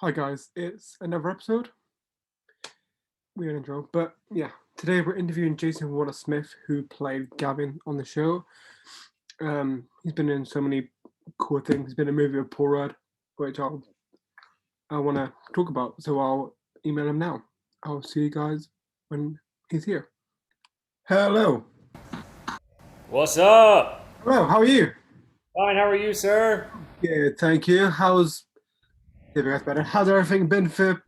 Hi guys, it's another episode. Weird intro, but yeah, today we're interviewing Jayson Warner Smith, who played Gavin on the show. He's been in so many cool things. He's been in a movie with Paul Rudd, which I want to talk about. So I'll email him now. I'll see you guys when he's here. Hello, What's up? hello. How are you? Fine, how are you, sir? Yeah, thank you. If that's better. How's everything been for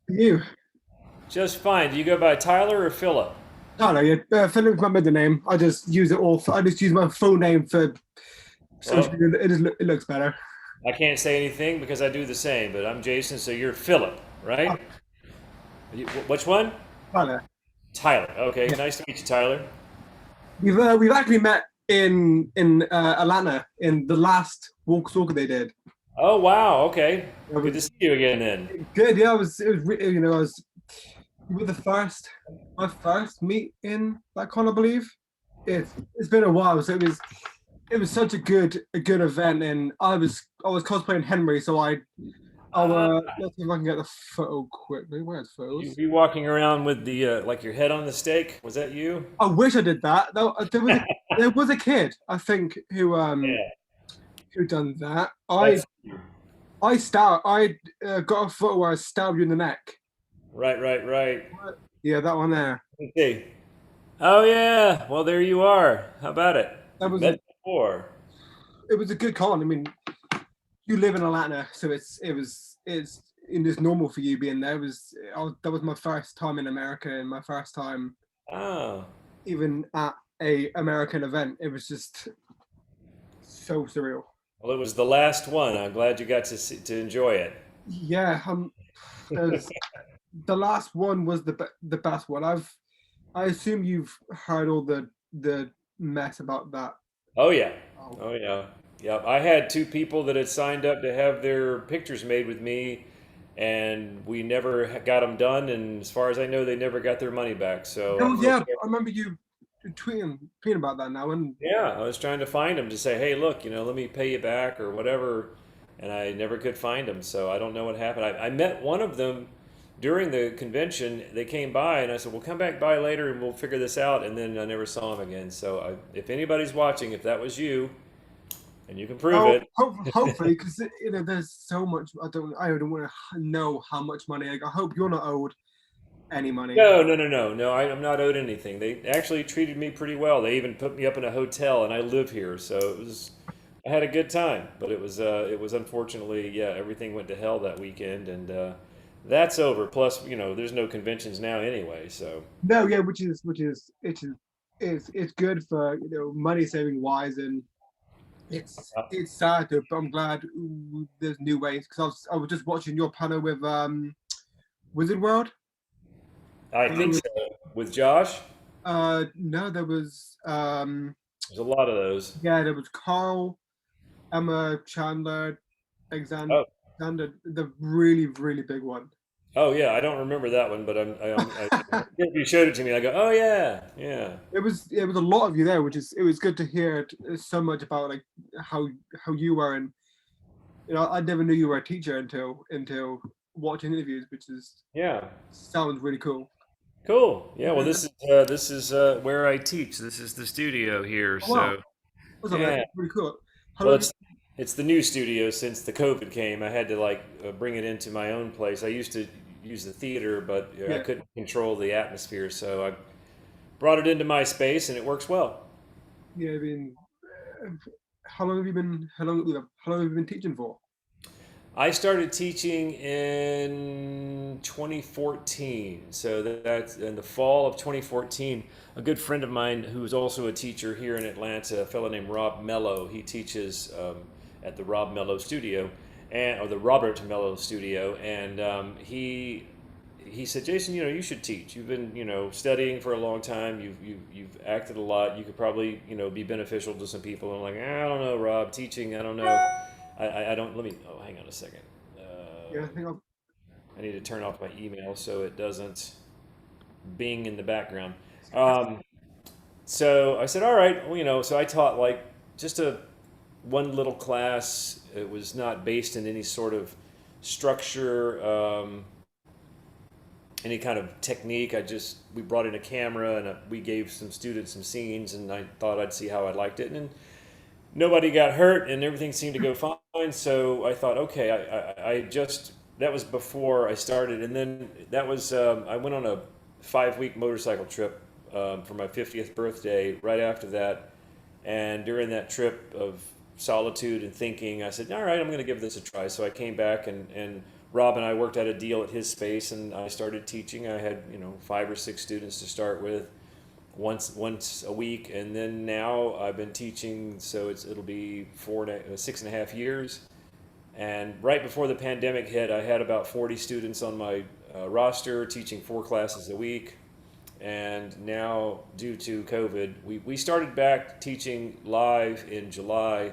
you? Just fine. Do you go by Tyler or Philip? I don't know. Yeah, Philip's my middle name. I just use it all. I just use my full name for social Well, media. It looks better. I can't say anything because I do the same, but I'm Jason, so you're Philip, right? Which one? Tyler. Tyler. Okay, Yeah, nice to meet you, Tyler. we've actually met in Atlanta in the last walk soccer they did. Oh, wow. Okay. It Good to was see you again then. good. Yeah, I was you were the first my first meet in that con, I believe. It's been a while, so it was such a good event, and I was cosplaying Henry, so Ah, let's see if I can get the photo quickly. Where's you photos? be walking around with the like your head on the stake? Was that you? I wish I did that. There was a kid I think Yeah, who done that. that's I got a photo where I stabbed you in the neck. right, right, right. Yeah, that one there. Let's see. Oh yeah. Well, there you are. How about it? That We've was a met before. it was a good con. I mean, you live in Atlanta, so it's normal for you being there. That was my first time in America and my first time Oh. even at a American event. It was just so surreal. Well, it was the last one. I'm glad you got to enjoy it. Yeah, there's the last one was the best one. I assume you've heard all the mess about that. Oh yeah, Oh, oh yeah, yeah. I had two people that had signed up to have their pictures made with me, and we never got them done. And as far as I know, they never got their money back. So I oh feel yeah, terrible. I remember you tweeting about that now, and Yeah, I was trying to find them to say, hey, look, let me pay you back or whatever, and I never could find them. So I don't know what happened. I met one of them during the convention. They came by, and I said, well, come back by later, and we'll figure this out. And then I never saw him again. So if anybody's watching, if that was you, and you can prove oh, it. hopefully, because there's so much. I don't want to know how much money. I hope you're not owed any money. No, no, no, no, no. I'm not owed anything. They actually treated me pretty well. They even put me up in a hotel, and I live here, so it was. I had a good time, but it was unfortunately, yeah, everything went to hell that weekend, and that's over. Plus, there's no conventions now anyway, so. No, yeah, which is it's good for money saving wise, and it's sad, but I'm glad there's new ways because I was just watching your panel with Wizard World. I think so. With Josh, No, there was there's a lot of those. yeah, there was Carl, Emma, Chandler, Oh, Alexander, the really really big one. oh yeah, I don't remember that one, but if you showed it to me, I go, oh yeah, yeah. It was a lot of you there, it was good to hear so much about like how how you were, and I never knew you were a teacher until watching interviews, which is Yeah. sounds really cool. Cool. Yeah. Well, this is where I teach. This is the studio here. Oh wow, So that's yeah. really cool. How Well, long? it's the new studio since the COVID came. I had to like bring it into my own place. I used to use the theater, but I Yeah, couldn't control the atmosphere, so I brought it into my space, and it works well. yeah. I mean, uh, how long have you been? How long have you been teaching for? I started teaching in 2014. So that's in the fall of 2014. A good friend of mine who is also a teacher here in Atlanta, a fellow named Rob Mello, he teaches at the Rob Mello Studio, or the Robert Mello Studio, and he said, Jason, you should teach. You've been, studying for a long time. You've acted a lot. You could probably, be beneficial to some people. And I'm like, I don't know, Rob. Teaching, I don't know. I don't. Let me. Oh, hang on a second. Yeah, I think I've. I need to turn off my email so it doesn't bing in the background. Um, so I said, all right. Well, so I taught like just a one little class. It was not based in any sort of structure, any kind of technique. We brought in a camera and we gave some students some scenes, and I thought I'd see how I liked it. And nobody got hurt, and everything seemed to go fine. So I thought, okay, I just that was before I started, and then that was I went on a 5 week motorcycle trip for my 50th birthday. Right after that, and during that trip of solitude and thinking, I said, all right, I'm going to give this a try. So I came back, and Rob and I worked out a deal at his space, and I started teaching. I had 5 or 6 students to start with, once a week, and then now I've been teaching. So it'll be 6.5 years. And right before the pandemic hit, I had about 40 students on my roster, teaching 4 classes a week. And now, due to COVID, we started back teaching live in July,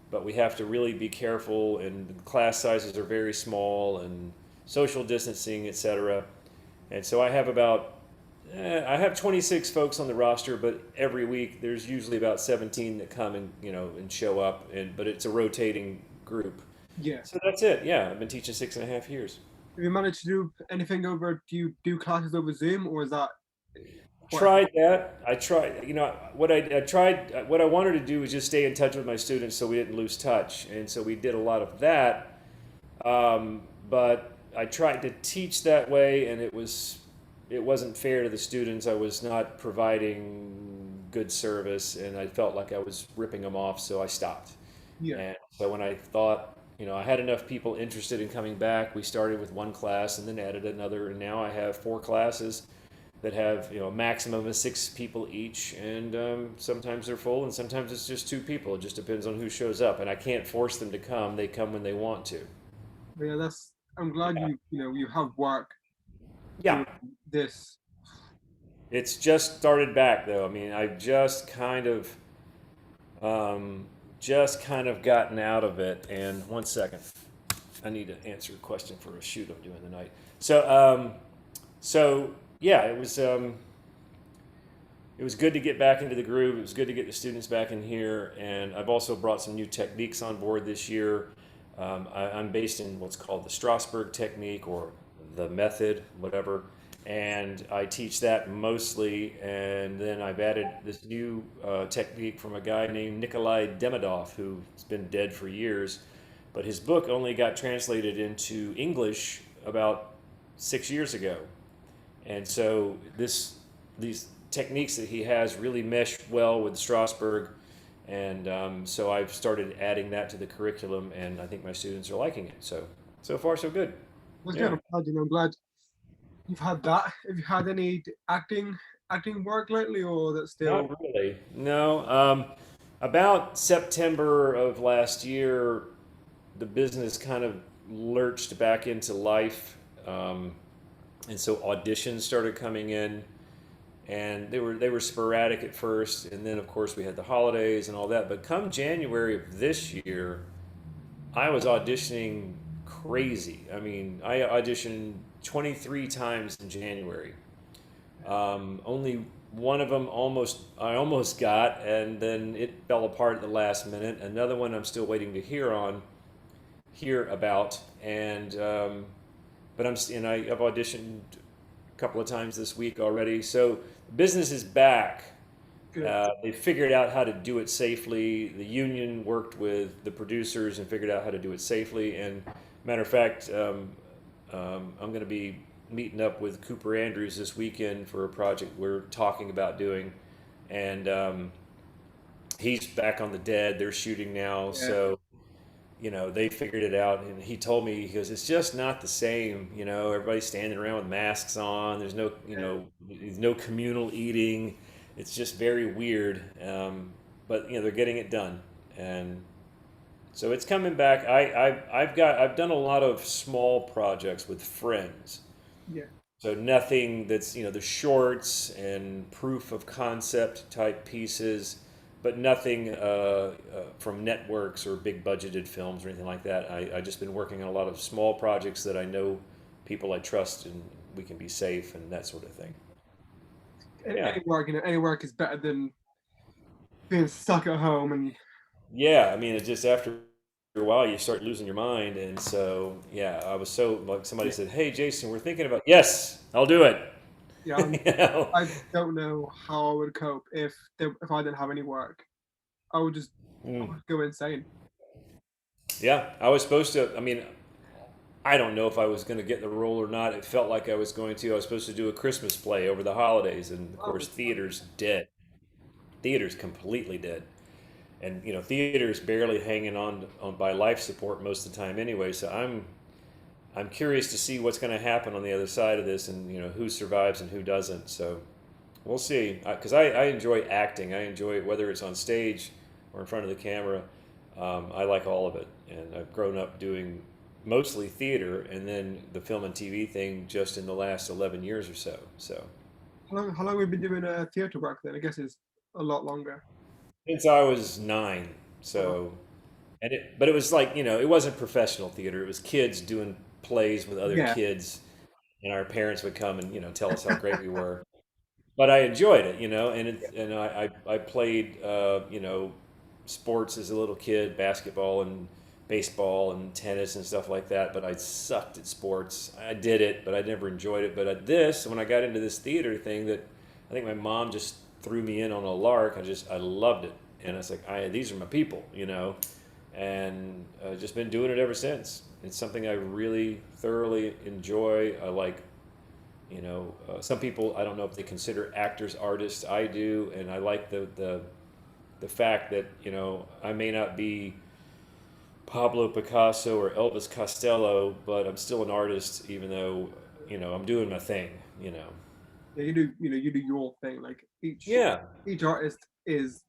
but we have to really be careful, and the class sizes are very small, and social distancing, etc. And so I have 26 folks on the roster, but every week there's usually about 17 that come and show up, but it's a rotating group. Yeah. So that's it. Yeah, I've been teaching 6.5 years. Have you managed to do anything over? Do you do classes over Zoom, or is that quite hard? Tried that. I tried. I tried. What I wanted to do was just stay in touch with my students, so we didn't lose touch, and so we did a lot of that. But I tried to teach that way, and it wasn't fair to the students. I was not providing good service, and I felt like I was ripping them off, so I stopped. Yeah. And so when I thought, I had enough people interested in coming back, we started with one class and then added another, and now I have 4 classes that have a maximum of 6 people each, and sometimes they're full, and sometimes it's just 2 people. It just depends on who shows up, and I can't force them to come. They come when they want to. But yeah, that's. I'm glad you have work Yeah, through this. it's just started back though. I mean, I've just kind of gotten out of it. And one second, I need to answer a question for a shoot I'm doing tonight. So yeah, it was good to get back into the groove. It was good to get the students back in here, and I've also brought some new techniques on board this year. I'm based in what's called the Strasberg technique, or the method, whatever, and I teach that mostly. And then I've added this new technique from a guy named Nikolai Demidov, who's been dead for years, but his book only got translated into English about 6 years ago. And so these techniques that he has really mesh well with Strasberg, and so I've started adding that to the curriculum, and I think my students are liking it. So far so good. Well, good. Yeah. I'm glad you've had that. Have you had any acting work lately, or that's still? Not really. No. About September of last year, the business kind of lurched back into life, and so auditions started coming in, and they were sporadic at first, and then of course we had the holidays and all that. But come January of this year, I was auditioning crazy. I mean, I auditioned 23 times in January. Only one of them I almost got, and then it fell apart at the last minute. Another one I'm still waiting to hear about, and I've auditioned a couple of times this week already. So business is back. Good. They figured out how to do it safely. The union worked with the producers and figured out how to do it safely. And matter of fact, I'm going to be meeting up with Cooper Andrews this weekend for a project we're talking about doing, and he's back on the Dead. They're shooting now, Yeah. so they figured it out. And he told me, he goes, it's just not the same. Everybody's standing around with masks on. There's no communal eating. It's just very weird. But they're getting it done, and so it's coming back. I've done a lot of small projects with friends. Yeah. So nothing that's the shorts and proof of concept type pieces, but nothing from networks or big budgeted films or anything like that. I just been working on a lot of small projects that I know people I trust, and we can be safe and that sort of thing. Yeah, Any work is better than being stuck at home and yeah. I mean, it's just after a while you start losing your mind. And so yeah, I was so like somebody Yeah, said, "Hey, Jason, we're thinking about." Yes, I'll do it. yeah. You know? I don't know how I would cope if I didn't have any work. I would just I Mm. would go insane. Yeah, I was supposed to. I mean, I don't know if I was going to get the role or not. It felt like I was going to. I was supposed to do a Christmas play over the holidays, and of course, Oh, theater's dead. Theater's completely dead, and theater's barely hanging on by life support most of the time anyway. So I'm curious to see what's going to happen on the other side of this, and who survives and who doesn't. So we'll see. Because I enjoy acting. I enjoy it whether it's on stage or in front of the camera. I like all of it, and I've grown up doing mostly theater, and then the film and TV thing just in the last 11 years or so. So how long have you been doing theatre work then? I guess it's a lot longer. since I was 9, Oh, so but it was like it wasn't professional theater. It was kids doing plays with other yeah, kids, and our parents would come and tell us how great we were. But I enjoyed it, and I played sports as a little kid, basketball and baseball and tennis and stuff like that. But I sucked at sports. I did it, but I never enjoyed it. But at this, when I got into this theater thing, that I think my mom just threw me in on a lark. I loved it, and it's like these are my people, and I've just been doing it ever since. It's something I really thoroughly enjoy. I like some people, I don't know if they consider actors artists. I do, and I like the fact that I may not be Pablo Picasso or Elvis Costello, but I'm still an artist, even though I'm doing my thing. yeah. You do your thing. Like Yeah, each artist is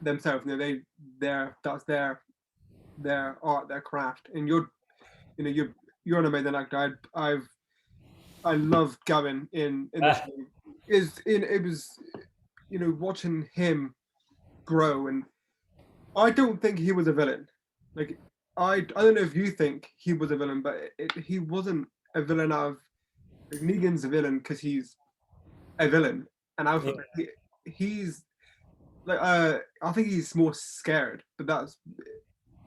themselves. That's their art, their craft, and you're an amazing actor. I love Gavin in the ah, show. Is in it was watching him grow, and I don't think he was a villain. Like I don't know if you think he was a villain, but he wasn't a villain out of like Negan's a villain because he's a villain, and I yeah, feel like he's like I think he's more scared, but that's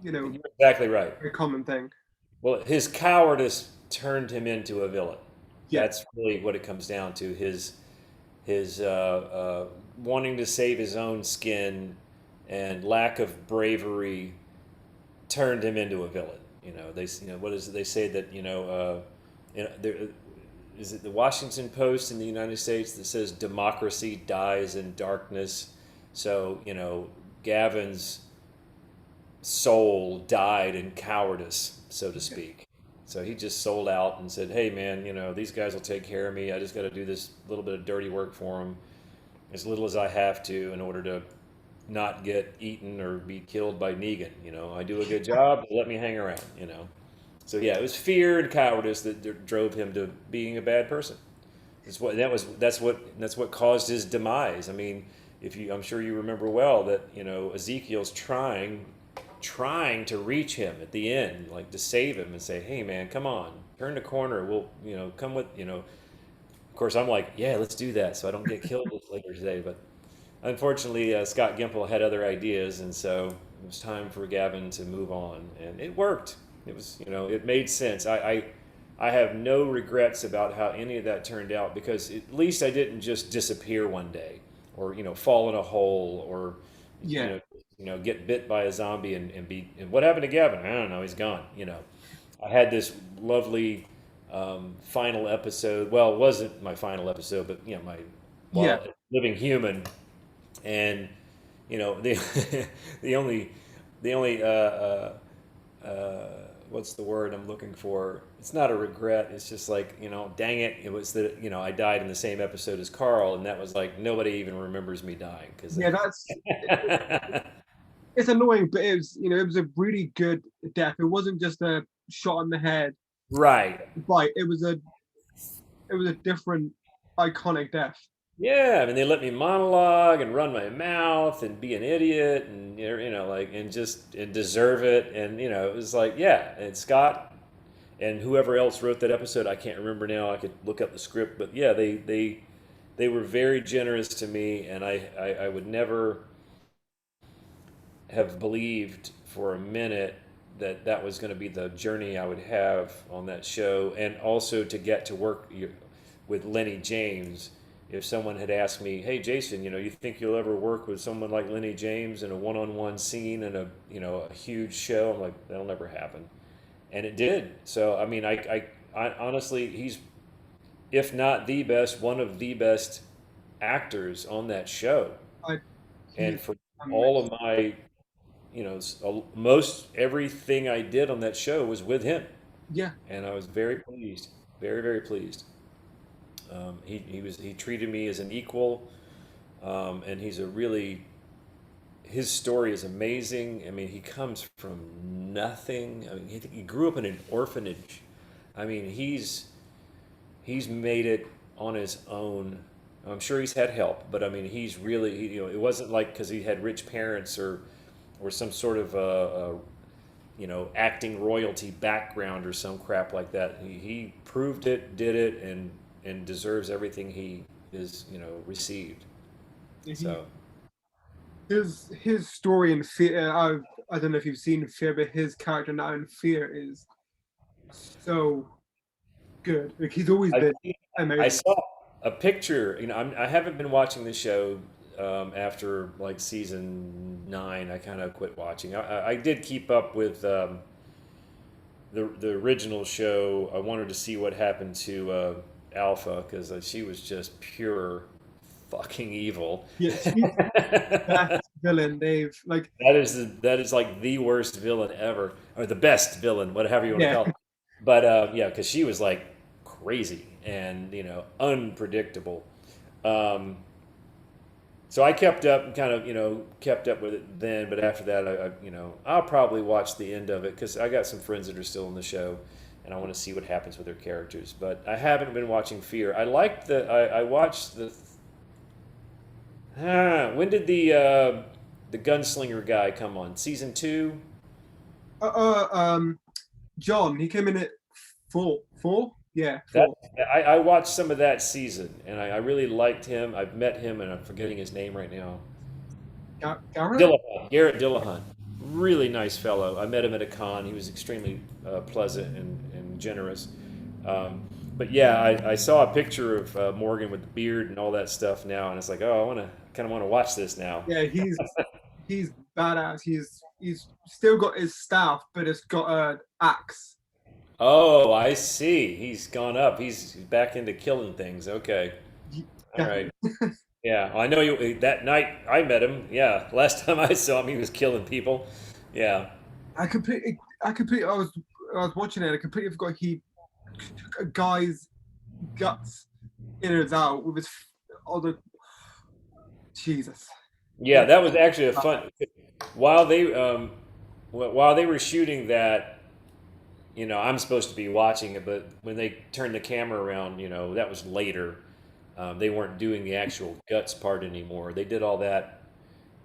you know you're exactly right. a common thing. Well, his cowardice turned him into a villain. Yeah, That's really what it comes down to. His wanting to save his own skin and lack of bravery turned him into a villain. What is it? They say that there is it the Washington Post in the United States that says democracy dies in darkness. So Gavin's soul died in cowardice, so to yeah, speak. So he just sold out and said, "Hey, man, these guys will take care of me. I just got to do this little bit of dirty work for them, as little as I have to, in order to not get eaten or be killed by Negan. I do a good job. Let me hang around. So yeah, it was fear and cowardice that drove him to being a bad person. That's what caused his demise. I mean, I'm sure you remember well that Ezekiel's trying to reach him at the end, like to save him and say, "Hey, man, come on, turn the corner. We'll come with." Of course, I'm like, "Yeah, let's do that," so I don't get killed later today. But unfortunately, Scott Gimple had other ideas, and so it was time for Gavin to move on, and it worked. It was, it made sense. I have no regrets about how any of that turned out because at least I didn't just disappear one day, or fall in a hole, or you yeah, know, get bit by a zombie and what happened to Gavin? I don't know. He's gone. I had this lovely final episode. Well, it wasn't my final episode, but my yeah, while living human, and the the only the only what's the word I'm looking for? It's not a regret. It's just like dang it! It was that I died in the same episode as Carl, and that was like nobody even remembers me dying because yeah. It's annoying, but it was a really good death. It wasn't just a shot in the head, right. bite. It was a different iconic death. Yeah, I mean, they let me monologue and run my mouth and be an idiot and like and deserve it, and it was like yeah, and Scott and whoever else wrote that episode, I can't remember now. I could look up the script, but yeah, they were very generous to me, and I would never have believed for a minute that that was going to be the journey I would have on that show, and also to get to work with Lenny James. If someone had asked me, "Hey, Jason, you think you'll ever work with someone like Lenny James in a one-on-one scene in a huge show?" I'm like, "That'll never happen," and it did. So I mean, I honestly, he's, if not the best, one of the best actors on that show. I And he's for all amazing. of my, most everything I did on that show was with him, Yeah, and I was very pleased, very very pleased. He treated me as an equal, and he's a really, his story is amazing. I mean, he comes from nothing. I mean, he grew up in an orphanage. I mean, he's made it on his own. I'm sure he's had help, but I mean, he's really, it wasn't like because he had rich parents or some sort of acting royalty background or some crap like that. He proved it, did it, and deserves everything he is, received. he So his story in Fear. I don't know if you've seen Fear, but his character now in Fear is so good. Like he's always I been I amazing. saw a picture. I haven't been watching the show after like season 9. I kind of quit watching. I did keep up with the original show. I wanted to see what happened to Alpha because she was just pure fucking evil. Yeah, she's the best villain they've like. That is like the worst villain ever, or the best villain, whatever you want to Yeah, call it. But yeah, because she was like crazy and unpredictable. Um, so I kept up, kind of kept up with it then. But after that, I'll probably watch the end of it because I got some friends that are still in the show, and I want to see what happens with their characters. But I haven't been watching Fear. I watched the. When did the gunslinger guy come on? Season 2? uh, uh, um, John. He came in at four. Yeah, That four. I watched some of that season, and I really liked him. I've met him, and I'm forgetting his name right now. Garrett. Dillahunt, Garrett Dillahunt, really nice fellow. I met him at a con. He was extremely pleasant and generous. Um, but yeah, I saw a picture of Morgan with the beard and all that stuff now, and it's like, oh, I kind of want to watch this now. Yeah, he's badass. He's still got his staff, but it's got a axe. Oh, I see. He's gone up. He's back into killing things. Okay, all right. Definitely. Yeah, I know you. That night I met him. Yeah, last time I saw him, he was killing people. Yeah. I was watching it. I completely forgot he took a guy's guts in and out with his other. Jesus. Yeah, Yeah. that was actually a fun. While they while they were shooting that, I'm supposed to be watching it, but when they turned the camera around, that was later. They weren't doing the actual guts part anymore. They did all that.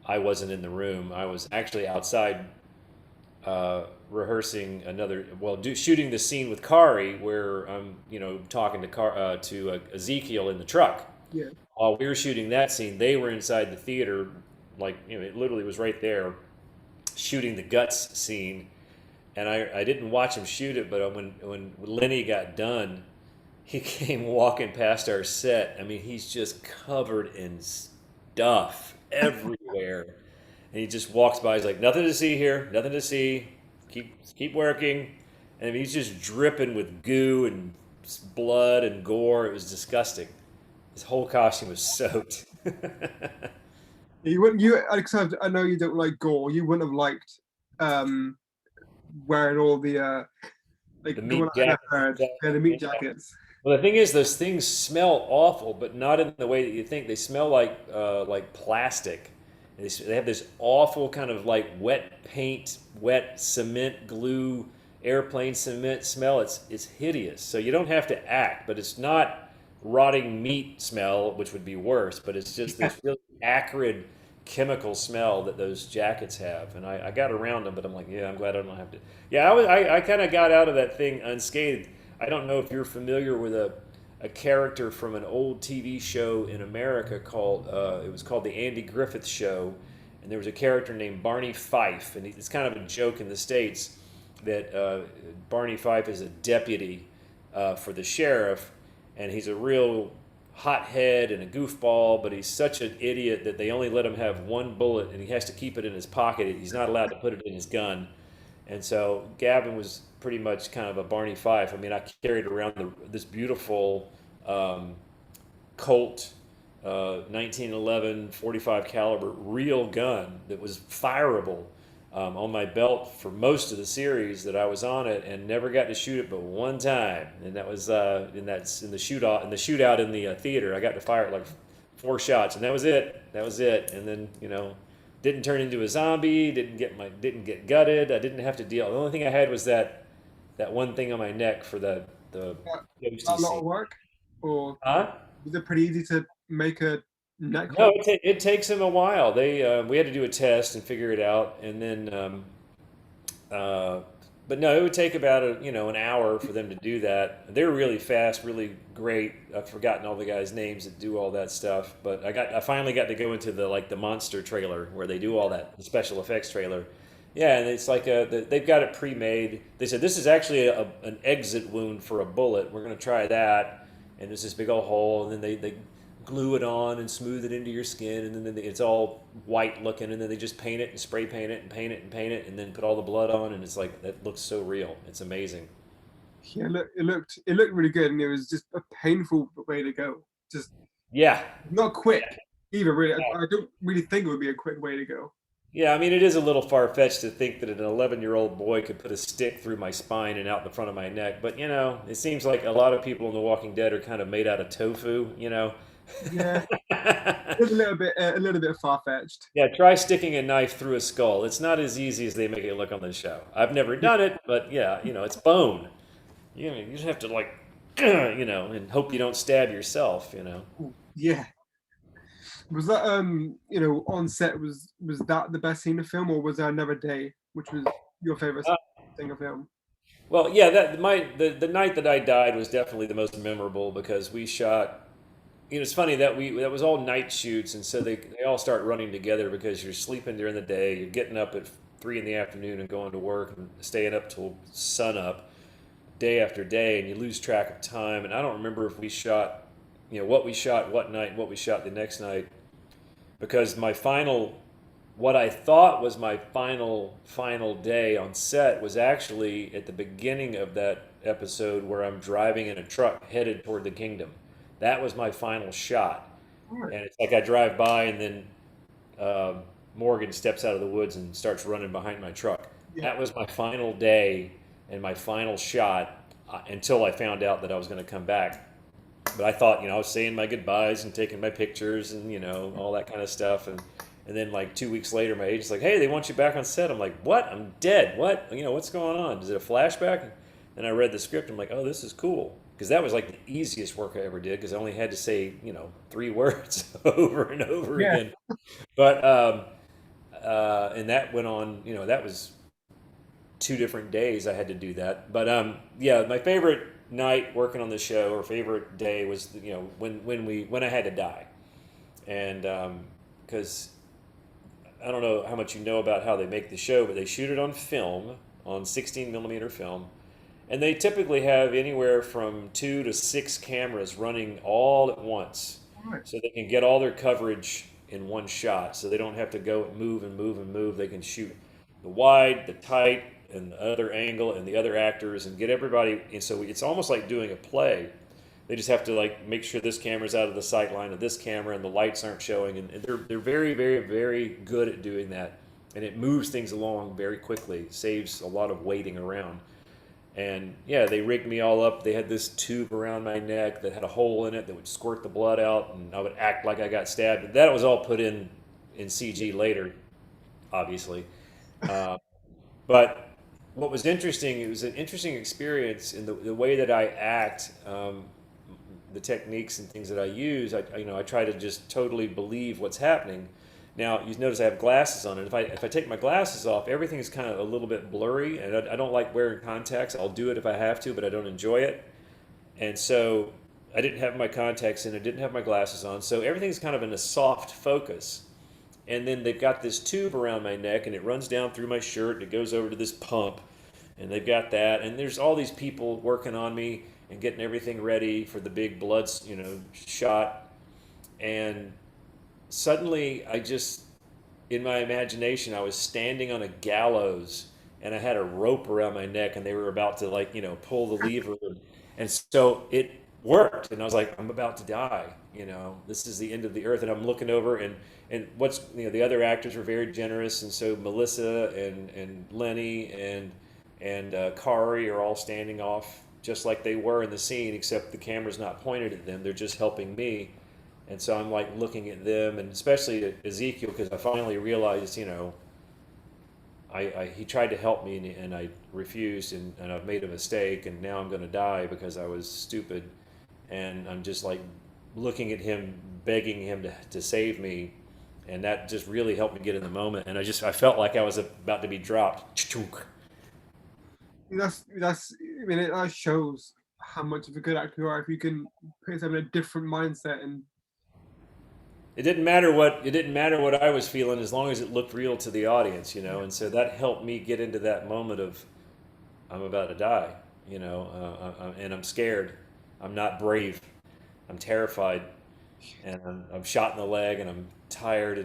I wasn't in the room. I was actually outside rehearsing shooting the scene with Kari where I'm, talking to Ezekiel in the truck. Yeah. While we were shooting that scene, they were inside the theater, like it literally was right there, shooting the guts scene. And I didn't watch him shoot it, but when Lenny got done, he came walking past our set. I mean, he's just covered in stuff everywhere, and he just walks by. He's like, "Nothing to see here, nothing to see. Keep working." And he's just dripping with goo and blood and gore. It was disgusting. His whole costume was soaked. You wouldn't. Except I know you don't like gore. You wouldn't have liked um wearing all the like The going meat out in a jacket. herd. Yeah, the meat jackets. Well, the thing is, those things smell awful, but not in the way that you think. They smell like plastic. And they have this awful kind of like wet paint, wet cement, glue, airplane cement smell. It's hideous. So you don't have to act, but it's not rotting meat smell, which would be worse. But it's just Yeah. this really acrid chemical smell that those jackets have. And I got around them, but I'm like, yeah, I'm glad I don't have to. Yeah, I kind of got out of that thing unscathed. I don't know if you're familiar with a character from an old TV show in America called it was called the Andy Griffith Show, and there was a character named Barney Fife, and it's kind of a joke in the States that Barney Fife is a deputy for the sheriff, and he's a real hothead and a goofball, but he's such an idiot that they only let him have one bullet, and he has to keep it in his pocket. He's not allowed to put it in his gun. And so Gavin was pretty much kind of a Barney Fife. I mean, I carried around this beautiful Colt 1911 45 caliber real gun that was fireable on my belt for most of the series that I was on it, and never got to shoot it but one time, and that was in the shootout in the theater. I got to fire it like 4 shots, and that was it. That was it. And then didn't turn into a zombie. Didn't get gutted. I didn't have to deal. The only thing I had was that one thing on my neck for the That, ghosty that a lot of scene. work, or Huh? was it pretty easy to make a neck No, hold? it takes them a while. We had to do a test and figure it out, and then uh, but no, it would take about an hour for them to do that. They were really fast, really great. I've forgotten all the guys' names that do all that stuff, but I finally got to go into the monster trailer where they do all that, the special effects trailer. Yeah, and it's like they've got it pre-made. They said this is actually an exit wound for a bullet. We're going to try that, and there's this big old hole, and then they glue it on and smooth it into your skin, and then it's all white looking, and then they just paint it and spray paint it and paint it and paint it, and then put all the blood on, and it's like that looks so real. It's amazing. Yeah, it looked really good, and it was just a painful way to go. Just Yeah, not quick either. Really, yeah. I don't really think it would be a quick way to go. Yeah, I mean, it is a little far-fetched to think that an 11-year-old boy could put a stick through my spine and out the front of my neck, but it seems like a lot of people in The Walking Dead are kind of made out of tofu. Yeah, it's a little bit far fetched. Yeah, try sticking a knife through a skull. It's not as easy as they make it look on the show. I've never done it, but yeah, it's bone. You just have to like, and hope you don't stab yourself. Yeah, was that on set, was that the best scene of film, or was there another day which was your favorite Uh, thing of film? well, yeah, the night that I died was definitely the most memorable because we shot. It's funny that was all night shoots, and so they all start running together because you're sleeping during the day, you're getting up at 3 in the afternoon and going to work and staying up till sun up day after day, and you lose track of time. And I don't remember if we shot, what we shot what night, and what we shot the next night, because what I thought was my final day on set was actually at the beginning of that episode where I'm driving in a truck headed toward the kingdom. That was my final shot, All right. and it's like I drive by and then Morgan steps out of the woods and starts running behind my truck. Yeah, That was my final day and my final shot until I found out that I was going to come back. But I thought, I was saying my goodbyes and taking my pictures and all that kind of stuff, and then like 2 weeks later, my agent's like, "Hey, they want you back on set." I'm like, "What? I'm dead. What? What's going on? Is it a flashback?" And I read the script. I'm like, "Oh, this is cool." Because that was like the easiest work I ever did because I only had to say, 3 words over and over yeah. again. But and that went on. That was 2 different days I had to do that. But yeah, my favorite night working on the show or favorite day was when I had to die, and because I don't know how much you know about how they make the show, but they shoot it on film, on 16 millimeter film, and they typically have anywhere from 2 to 6 cameras running all at once, All right. so they can get all their coverage in one shot. So they don't have to go move and move and move. They can shoot the wide, the tight, and the other angle, and the other actors, and get everybody. And so it's almost like doing a play. They just have to like make sure this camera's out of the sight line of this camera, and the lights aren't showing. And they're very, very, very good at doing that, and it moves things along very quickly. Saves a lot of waiting around. And yeah, they rigged me all up. They had this tube around my neck that had a hole in it that would squirt the blood out, and I would act like I got stabbed. But that was all put in CG later, obviously. Uh, but what was interesting, it was an interesting experience in the way that I act, the techniques and things that I use. I try to just totally believe what's happening. Now you notice I have glasses on, and if I take my glasses off, everything is kind of a little bit blurry, and I don't like wearing contacts. I'll do it if I have to, but I don't enjoy it. And so I didn't have my contacts in, I didn't have my glasses on, so everything's kind of in a soft focus. and then they've got this tube around my neck, and it runs down through my shirt, and it goes over to this pump, and they've got that, and there's all these people working on me and getting everything ready for the big blood, shot, and suddenly I just, in my imagination, I was standing on a gallows and I had a rope around my neck and they were about to, like, pull the lever. And so it worked. And I was like, I'm about to die. This is the end of the earth. And I'm looking over, and the other actors were very generous. And so Melissa and Lenny and Kari are all standing off just like they were in the scene, except the camera's not pointed at them. They're just helping me. And so I'm like looking at them, and especially at Ezekiel, because I finally realized, he tried to help me, and I refused, and I've made a mistake, and now I'm going to die because I was stupid. And I'm just like looking at him, begging him to save me. And that just really helped me get in the moment. And I felt like I was about to be dropped. That's. I mean, that shows how much of a good actor you are if you can put yourself in a different mindset. And It didn't matter what I was feeling as long as it looked real to the audience, and so that helped me get into that moment of I'm about to die, and I'm scared. I'm not brave. I'm terrified, and I'm shot in the leg, and I'm tired,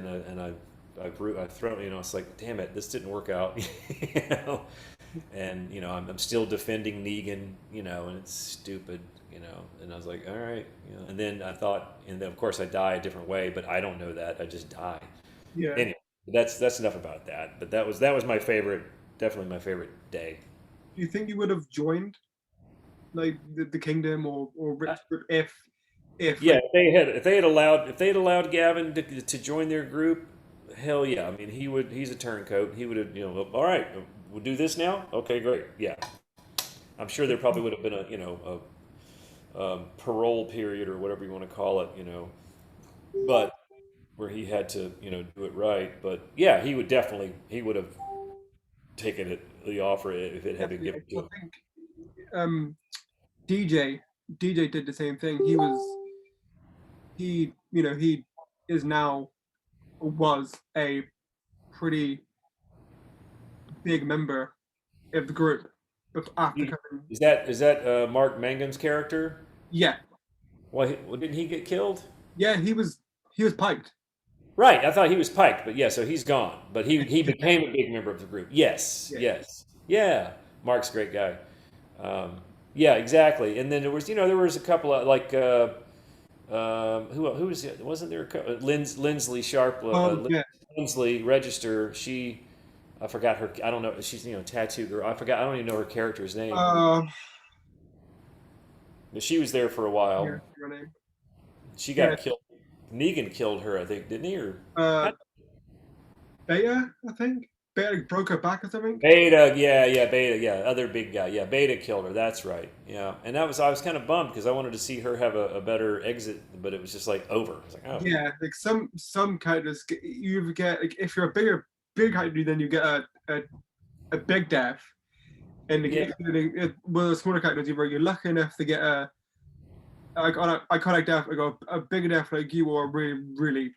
I've thrown, it's like, damn it, this didn't work out, you know, and I'm still defending Negan, and it's stupid, and I was like, all right, and then I thought, and then of course I die a different way, but I don't know that, I just die. yeah, Anyway, that's enough about that. But that was my favorite, definitely my favorite day. do you think you would have joined like the kingdom or Richard if Yeah, like if they had allowed Gavin to join their group, hell yeah. I mean, he's a turncoat. He would have, all right, we'll do this now. Okay, great. Yeah, I'm sure there probably would have been a parole period or whatever you want to call it, but where he had to, do it right. But yeah, he would have taken the offer if it had been definitely given to I him. think um DJ DJ did the same thing. He is now was a pretty big member of the group after He, coming. is that Mark Mangan's character? Yeah, Well, didn't he get killed? yeah, he was piped. Right, I thought he was piked, but yeah, so he's gone. But he became a big member of the group. Yes, Yeah. yes, yeah. Mark's a great guy. Yeah, exactly. And then there was a couple of like who was it? Wasn't there a Lindsley Sharp, Yeah. Lindsley Register? I forgot her. I don't know. She's tattoo girl. I forgot. I don't even know her character's name. Uh, But she was there for a yeah, while. her name. She Yeah. got killed. Negan killed her, I think, didn't he? Or Uh, Beta, I think. Beta broke her back or something. Beta, yeah, yeah, Beta, yeah, other big guy, yeah, Beta killed her. That's right, yeah, and I was kind of bummed because I wanted to see her have a better exit, but it was just like over. I was like, oh, Yeah, like some characters you get like if you're a big character, then you get a big death, and like, yeah, well, the smaller characters, you're lucky enough to get a like on an iconic death, like a big death like you are really really.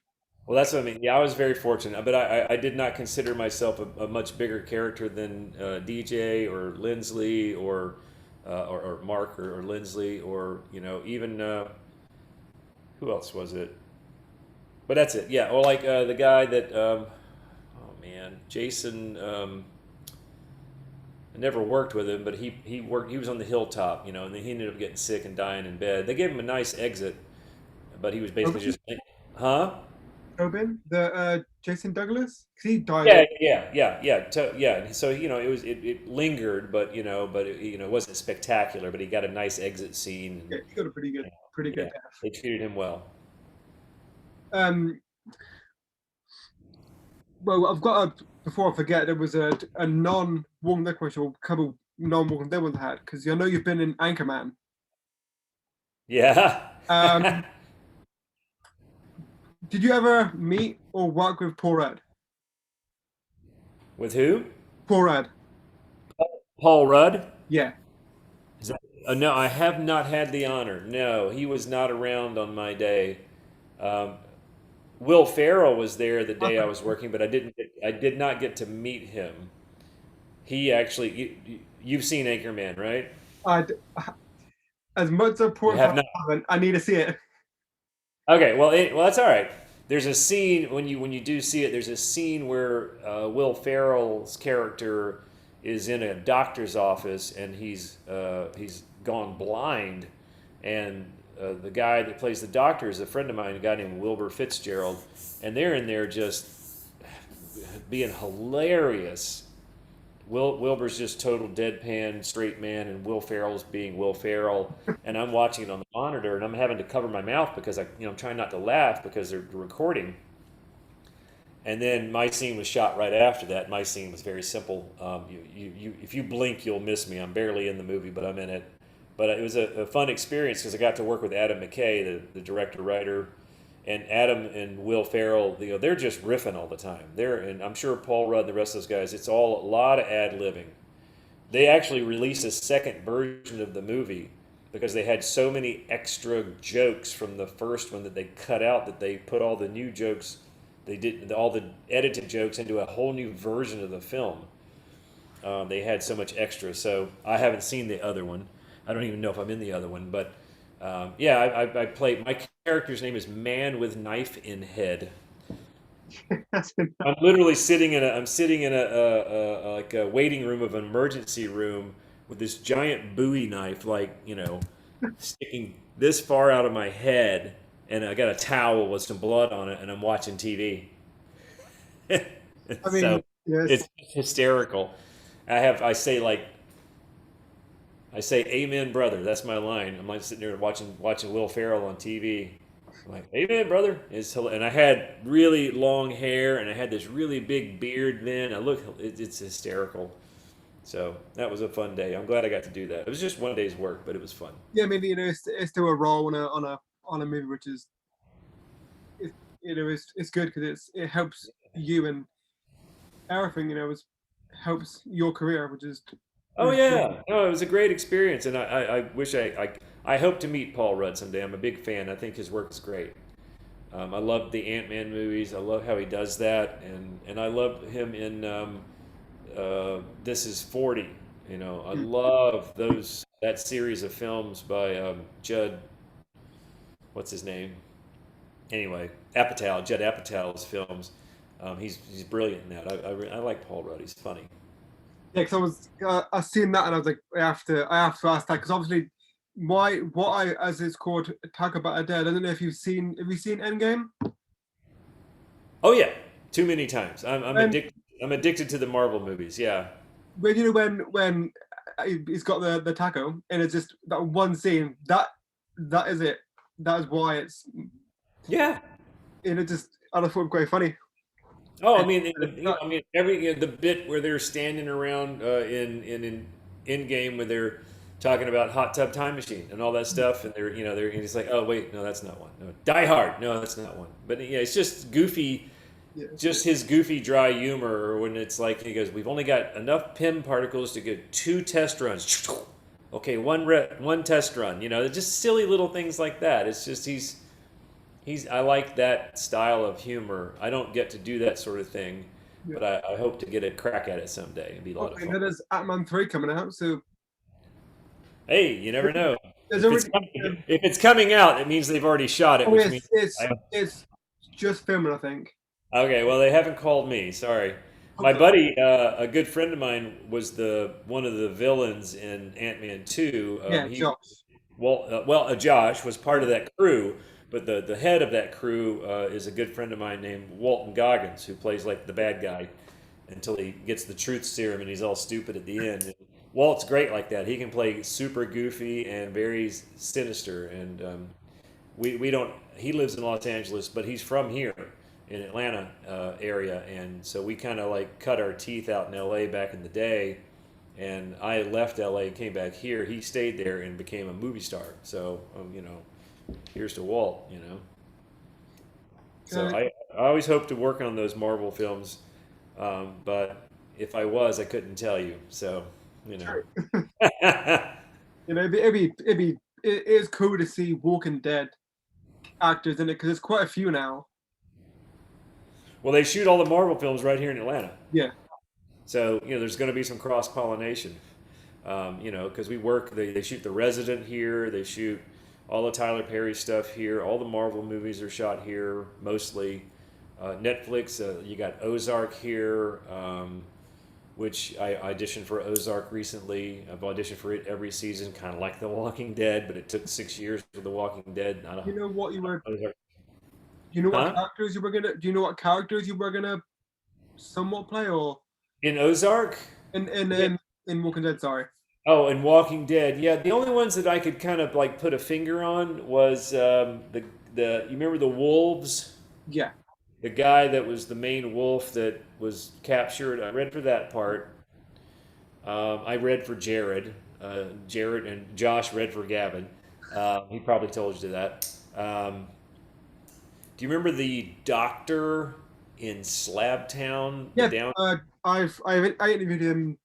well, that's what I mean. Yeah, I was very fortunate, but I did not consider myself a much bigger character than DJ or Lindsley or Mark or Lindsley or even who else was it? But that's it. Yeah, or like the guy that oh man, Jason. I never worked with him, but he worked. He was on the hilltop, and then he ended up getting sick and dying in bed. They gave him a nice exit, but he was basically Tobin, just, huh? Tobin, the Jason Douglas, 'cause he died. Yeah, yeah, yeah, yeah, yeah. And so it lingered, but it wasn't spectacular. But he got a nice exit scene, Yeah, and he got a pretty good yeah, death. they treated him well. Um, well, I've got a before I forget, there was a non-Walking Dead question, or a couple non-Walking Dead ones I had because I know you've been in Anchorman. Yeah. Um, did you ever meet or work with Paul Rudd? With who? Paul Rudd, Paul Rudd? yeah. Is that, no, I have not had the honor. No, he was not around on my day. Um, Will Ferrell was there the day I Okay. was working, but I did not get to meet him. He actually, you've seen Anchorman, right? I d- as much You support for have not. I haven't, I need to see it. Okay, well that's all right. There's a scene when you do see it. There's a scene where Will Ferrell's character is in a doctor's office and he's gone blind, and the guy that plays the doctor is a friend of mine, a guy named Wilbur Fitzgerald, and they're in there just being hilarious. Wilbur's just total deadpan straight man, and Will Ferrell's being Will Ferrell, and I'm watching it on the monitor, and I'm having to cover my mouth because I'm trying not to laugh because they're recording. And then my scene was shot right after that. My scene was very simple. If you blink, you'll miss me. I'm barely in the movie, but I'm in it. But it was a fun experience because I got to work with Adam McKay, the director writer, and Adam and Will Ferrell. They're just riffing all the time. And I'm sure Paul Rudd and the rest of those guys. It's all a lot of ad libbing. They actually released a second version of the movie because they had so many extra jokes from the first one that they cut out that they put all the new jokes, they did all the edited jokes into a whole new version of the film. They had so much extra. So I haven't seen the other one. I don't even know if I'm in the other one, but yeah, I played. My character's name is Man with Knife in Head. That's I'm literally sitting in a like a waiting room of an emergency room with this giant Bowie knife, like sticking this far out of my head, and I got a towel with some blood on it, and I'm watching TV. I So mean, yes. it's hysterical. I say Amen, brother. That's my line. I'm like sitting there watching Will Ferrell on TV. I'm like, Amen, brother. And I had really long hair and I had this really big beard then. It's hysterical. So that was a fun day. I'm glad I got to do that. It was just one day's work, but it was fun. Yeah, I mean, it's still a role on a movie, which is it, it's good because it helps you and everything. It helps your career, Oh which is good. yeah, no, it was a great experience, and I wish I hope to meet Paul Rudd someday. I'm a big fan. I think his work is great. I love the Ant Man movies. I love how he does that, and I love him in This Is 40. I love that series of films by Judd. What's his name? Anyway, Judd Apatow's films. He's brilliant in that. I like Paul Rudd. He's funny. Yeah, because I seen that and I was like, I have to ask that because obviously, what I as it's called Taco-Bout The Dead. I don't know if have you seen Endgame? Oh yeah, too many times. I'm When addicted. I'm addicted to the Marvel movies. Yeah, when he's got the taco and it's just that one scene that is it. That is why it's yeah. and it just I just thought it was quite funny. Oh, I And mean, it's not, the bit where they're standing around in game where they're talking about Hot Tub Time Machine and all that stuff, and they're and it's like, oh wait, no, that's not one. No, Die Hard, no, that's not one. But yeah, it's just goofy, yeah, just his goofy dry humor when it's like he goes, we've only got enough PIM particles to get 2 test runs. Okay, one test run. Just silly little things like that. It's just I like that style of humor. I don't get to do that sort of thing, yeah. but I hope to get a crack at it someday. It'd be a Oh, lot of and fun. then there's Ant-Man 3 coming out, so Hey, you never know. there's already If it's coming out, it means they've already shot it, oh which means it's I, it's just filming, I think. okay. Well, they haven't called me. Sorry. My Hopefully. buddy, a good friend of mine, was the one of the villains in Ant Man 2. Yeah, Josh. Josh was part of that crew, but the head of that crew is a good friend of mine named Walton Goggins, who plays like the bad guy until he gets the truth serum and he's all stupid at the end. And Walt's great like that. He can play super goofy and very sinister. And we don't. He lives in Los Angeles, but he's from here in Atlanta area, and so we kind of like cut our teeth out in L.A. back in the day. And I left L.A. and came back here. He stayed there and became a movie star. So here's to Walt. So Uh, I always hope to work on those Marvel films, but if I was, I couldn't tell you. So you know. True. It is cool to see Walking Dead actors in it because there's quite a few now. Well, they shoot all the Marvel films right here in Atlanta. Yeah. So, there's going to be some cross pollination. Because they shoot The Resident here, they shoot all the Tyler Perry stuff here, all the Marvel movies are shot here mostly. Netflix, you got Ozark here, which I auditioned for Ozark recently. I've auditioned for it every season, kind of like The Walking Dead, but it took 6 years for The Walking Dead. I don't, You know what you were? Ozark. Do you know what Huh? characters you were gonna? Do you know what characters you were gonna somewhat play, or In Ozark? in in Yeah. in, in Walking Dead? Sorry. Oh, and Walking Dead. Yeah, the only ones that I could kind of like put a finger on was the you remember the wolves? Yeah. The guy that was the main wolf that was captured. I read for that part. I read for Jared. Jared and Josh read for Gavin. He probably told you that. Do you remember the doctor in Slabtown? The Yeah. down. I interviewed him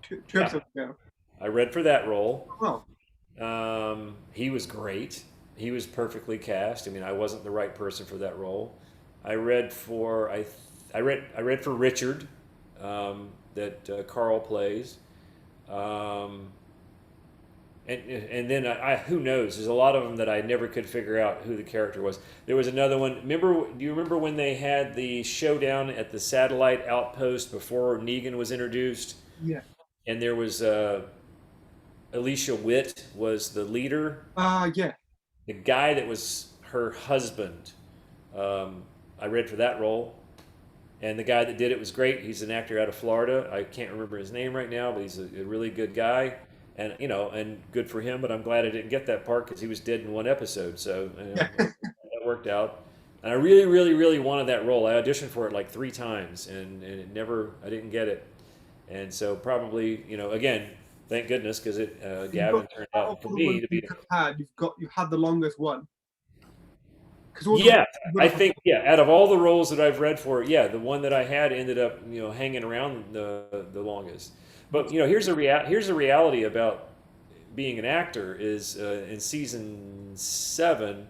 two Yeah, episodes ago. I read for that role. Oh, He was great. He was perfectly cast. I mean, I wasn't the right person for that role. I read for I read for Richard, that Carl plays, um, and then who knows? There's a lot of them that I never could figure out who the character was. There was another one. Do you remember when they had the showdown at the satellite outpost before Negan was introduced? yeah. And there was Alicia Witt was the leader. Yeah. The guy that was her husband, um, I read for that role, and the guy that did it was great. He's an actor out of Florida. I can't remember his name right now, but he's a really good guy, and and good for him. But I'm glad I didn't get that part because he was dead in one episode. So Yeah. that worked out. And I really, really, really wanted that role. I auditioned for it like 3 times, and I didn't get it. And so probably, again, thank goodness because You've got Gavin turned out of out for all the me ones to you be. could have had, you had the longest one. Because all the Yeah, you would I have. think out of all the roles that I've read for, yeah, the one that I had ended up hanging around the longest. But here's a reality about being an actor is in season 7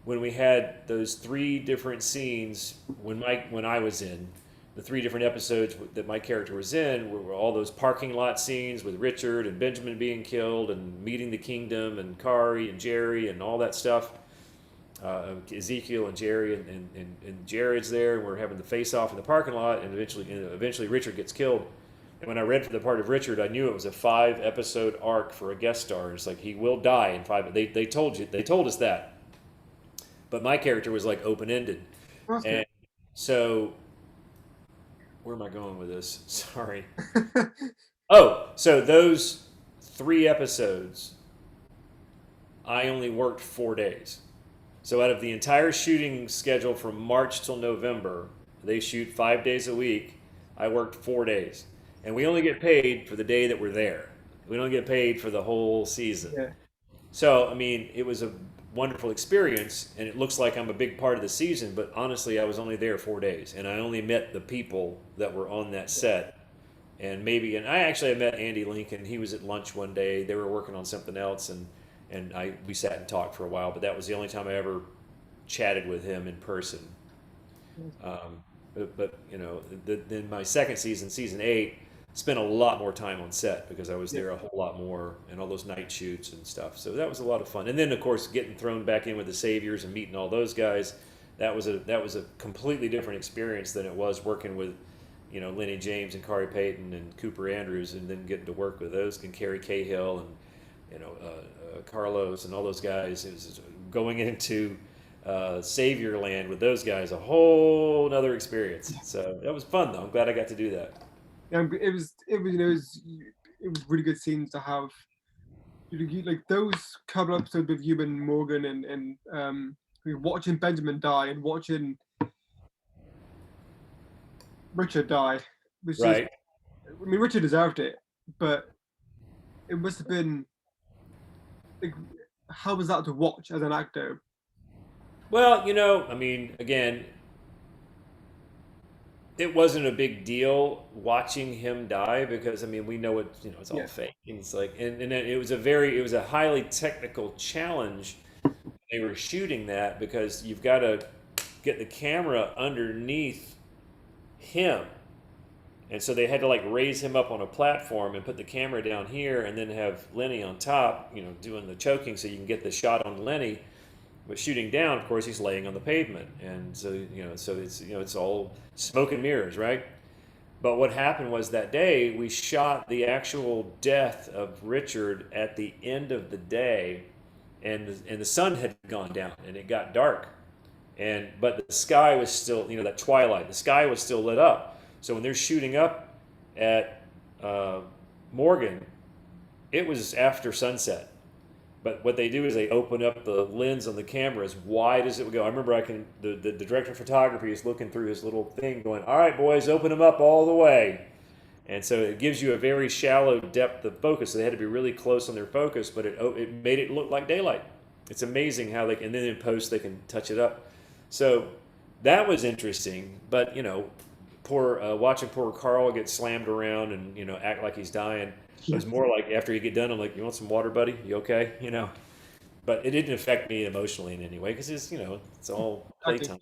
when we had those 3 different scenes when I was in the 3 different episodes that my character was in were all those parking lot scenes with Richard and Benjamin being killed and meeting the kingdom and Kari and Jerry and all that stuff. Ezekiel and Jerry and Jared's there, and we're having the face off in the parking lot, and eventually Richard gets killed. And when I read for the part of Richard, I knew it was a 5 episode arc for a guest star. It's like he will die in 5. They told us that, but my character was like open ended, That's good. and so where am I going with this? Sorry. Oh, so those 3 episodes, I only worked 4 days. So out of the entire shooting schedule from March till November, they shoot 5 days a week. I worked 4 days, and we only get paid for the day that we're there. We don't get paid for the whole season. Yeah. So I mean, it was a wonderful experience, and it looks like I'm a big part of the season. But honestly, I was only there 4 days, and I only met the people that were on that set. And I actually met Andy Lincoln. He was at lunch one day. They were working on something else, and we sat and talked for a while. But that was the only time I ever chatted with him in person. But then my second season, season 8, spent a lot more time on set because I was Yeah. there a whole lot more and all those night shoots and stuff. So that was a lot of fun. And then of course getting thrown back in with the Saviors and meeting all those guys, that was a completely different experience than it was working with Lenny James and Corey Payton and Cooper Andrews, and then getting to work with those and Kerry Cahill and Carlos and all those guys. It was going into Savior Land with those guys, a whole other experience. So that was fun, though. I'm glad I got to do that. Yeah, it was really good scenes to have. Like those couple episodes with you and Morgan and watching Benjamin die and watching Richard die was just. Right. I mean, Richard deserved it, but it must have been like, how was that to watch as an actor? Well, I mean, again, it wasn't a big deal watching him die because I mean we know it's all Yeah, fake. And it's like and it was a highly technical challenge. They were shooting that because you've got to get the camera underneath him. And so they had to like raise him up on a platform and put the camera down here and then have Lenny on top, doing the choking so you can get the shot on Lenny. But shooting down, of course, he's laying on the pavement. And so, so it's all smoke and mirrors, right? But what happened was that day we shot the actual death of Richard at the end of the day, and the sun had gone down and it got dark, but the sky was still, that twilight, the sky was still lit up. So when they're shooting up at Morgan, it was after sunset. But what they do is they open up the lens on the camera as wide as it would go. I remember the director of photography is looking through his little thing going, all right, boys, open them up all the way. And so it gives you a very shallow depth of focus. So they had to be really close on their focus, but it made it look like daylight. It's amazing how and then in post they can touch it up. So that was interesting. But, watching poor Carl get slammed around and, act like he's dying. It was more like after you get done, I'm like, you want some water, buddy? You okay? But it didn't affect me emotionally in any way because it's all playtime.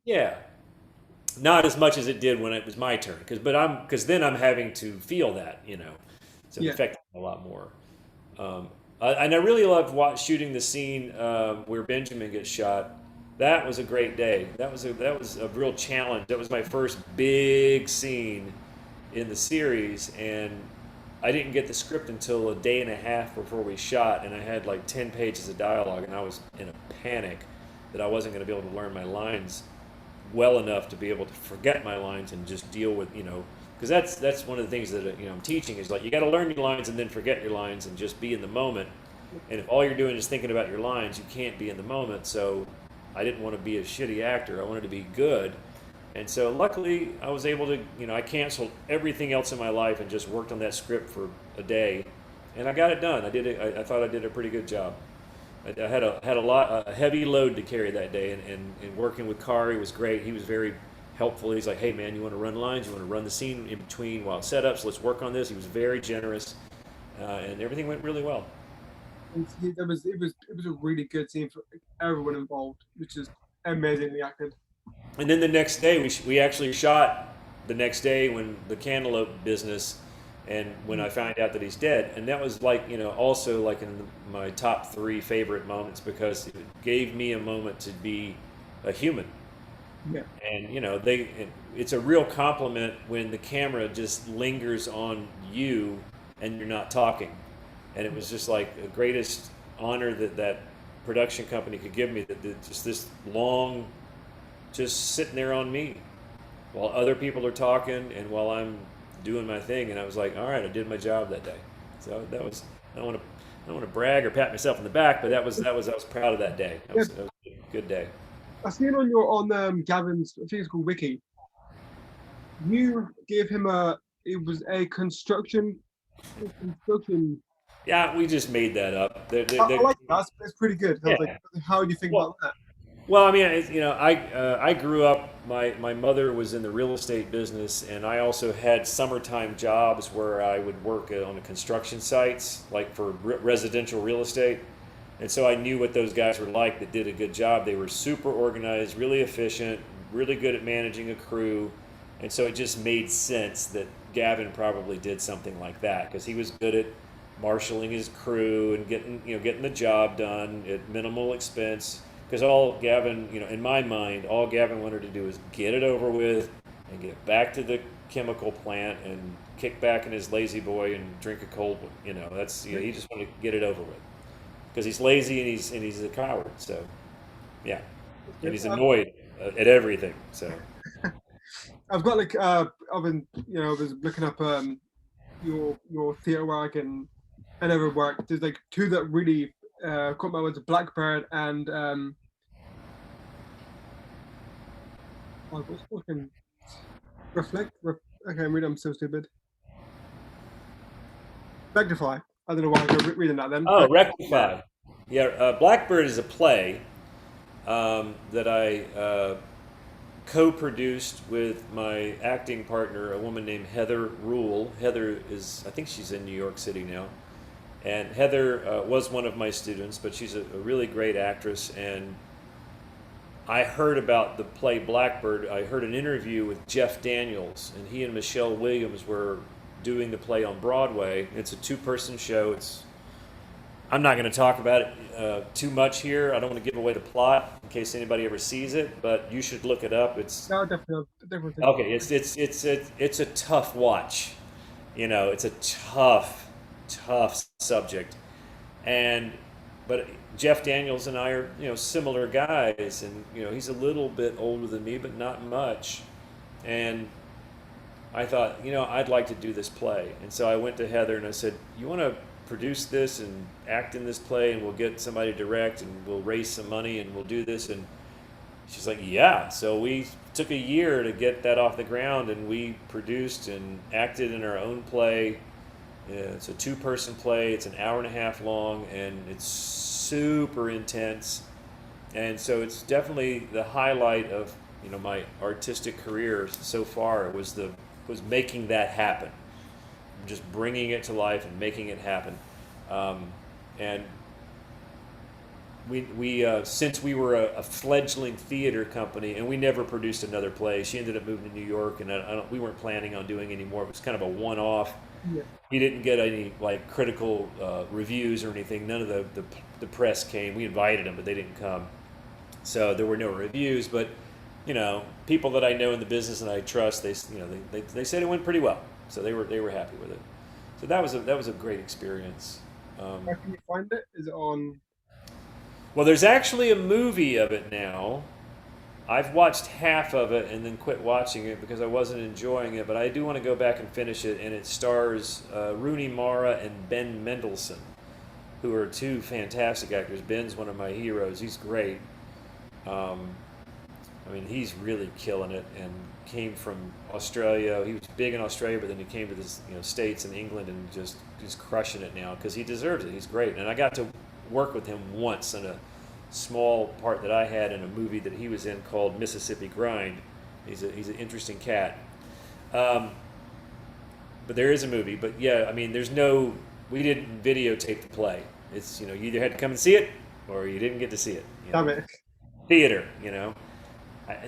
Yeah, not as much as it did when it was my turn. Because then I'm having to feel that, so it affected me a lot more. And I really loved shooting the scene where Benjamin gets shot. That was a great day. That was a real challenge. That was my first big scene in the series, and I didn't get the script until a day and a half before we shot, and I had like 10 pages of dialogue, and I was in a panic that I wasn't going to be able to learn my lines well enough to be able to forget my lines and just deal with, because that's one of the things that I'm teaching is like you got to learn your lines and then forget your lines and just be in the moment. And if all you're doing is thinking about your lines, you can't be in the moment. So I didn't want to be a shitty actor. I wanted to be good. And so luckily I was able to, I canceled everything else in my life and just worked on that script for a day, and I got it done. I thought I did a pretty good job. I had a heavy load to carry that day, and working with Kari was great. He was very helpful. He's like, hey man, you want to run lines? You want to run the scene in between while setups? Let's work on this. He was very generous, and everything went really well. It was a really good scene for everyone involved, which is amazingly acted. And then the next day, we actually shot the next day when the cantaloupe business, and when I found out that he's dead, and that was like also like in my top 3 favorite moments because it gave me a moment to be a human. Yeah. And it's a real compliment when the camera just lingers on you and you're not talking, and it was just like the greatest honor that production company could give me, that just this long. Just sitting there on me while other people are talking and while I'm doing my thing, and I was like, all right, I did my job that day. So that was I don't want to brag or pat myself on the back, but I was proud of that day. That was a good day. I seen on Gavin's, I think it's called Wiki. You gave him it was a construction. Yeah, we just made that up. I like that. It's pretty good. Yeah. Like, how do you think about that? Well, I mean, I grew up. My mother was in the real estate business, and I also had summertime jobs where I would work on the construction sites, like for residential real estate. And so I knew what those guys were like that did a good job. They were super organized, really efficient, really good at managing a crew. And so it just made sense that Gavin probably did something like that because he was good at marshaling his crew and getting the job done at minimal expense. Because all Gavin, in my mind, all Gavin wanted to do was get it over with and get back to the chemical plant and kick back in his lazy boy and drink a cold one. That's he just wanted to get it over with because he's lazy and he's a coward. So, yeah, and he's annoyed at everything. So, I've got like I've been I was looking up your theatre work and other work. There's like 2 that really caught my words: Blackbird and what's fucking Reflect. Okay, I'm so stupid. Rectify. I don't know why I'm reading that then. Oh, Rectify. Yeah, Blackbird is a play that I co-produced with my acting partner, a woman named Heather Rule. Heather I think she's in New York City now. And Heather was one of my students, but she's a really great actress. And I heard about the play Blackbird. I heard an interview with Jeff Daniels, and he and Michelle Williams were doing the play on Broadway. It's a two-person show. I'm not going to talk about it too much here. I don't want to give away the plot in case anybody ever sees it, but you should look it up. It's No, definitely, definitely. okay. It's a tough watch. It's a tough subject, and but Jeff Daniels and I are similar guys, and he's a little bit older than me, but not much, and I thought I'd like to do this play, and so I went to Heather and I said, you want to produce this and act in this play, and we'll get somebody to direct, and we'll raise some money, and we'll do this, and she's like, yeah. So we took a year to get that off the ground, and we produced and acted in our own play. Yeah, it's a two-person play. It's an hour and a half long, and it's super intense. And so it's definitely the highlight of my artistic career so far. Was making that happen, just bringing it to life and making it happen. And we since we were a fledgling theater company, and we never produced another play. She ended up moving to New York, and we weren't planning on doing any more. It was kind of a one-off. Yeah, We didn't get any like critical reviews or anything. None of the press came. We invited them, but they didn't come. So there were no reviews. But people that I know in the business and I trust, they said it went pretty well. So they were happy with it. So that was a great experience. where can you find it? Is it on? Well, there's actually a movie of it now. I've watched half of it and then quit watching it because I wasn't enjoying it, but I do want to go back and finish it. And it stars Rooney Mara and Ben Mendelsohn, who are two fantastic actors. Ben's one of my heroes. He's great. Um, I mean, he's really killing it, and came from Australia. He was big in Australia, but then he came to the States and England, and just he's crushing it now because he deserves it. He's great, and I got to work with him once in a small part that I had in a movie that he was in called Mississippi Grind. He's an interesting cat. Um, but there is a movie. But yeah, I mean, we didn't videotape the play. It's you either had to come and see it or you didn't get to see it. Damn it. Theater.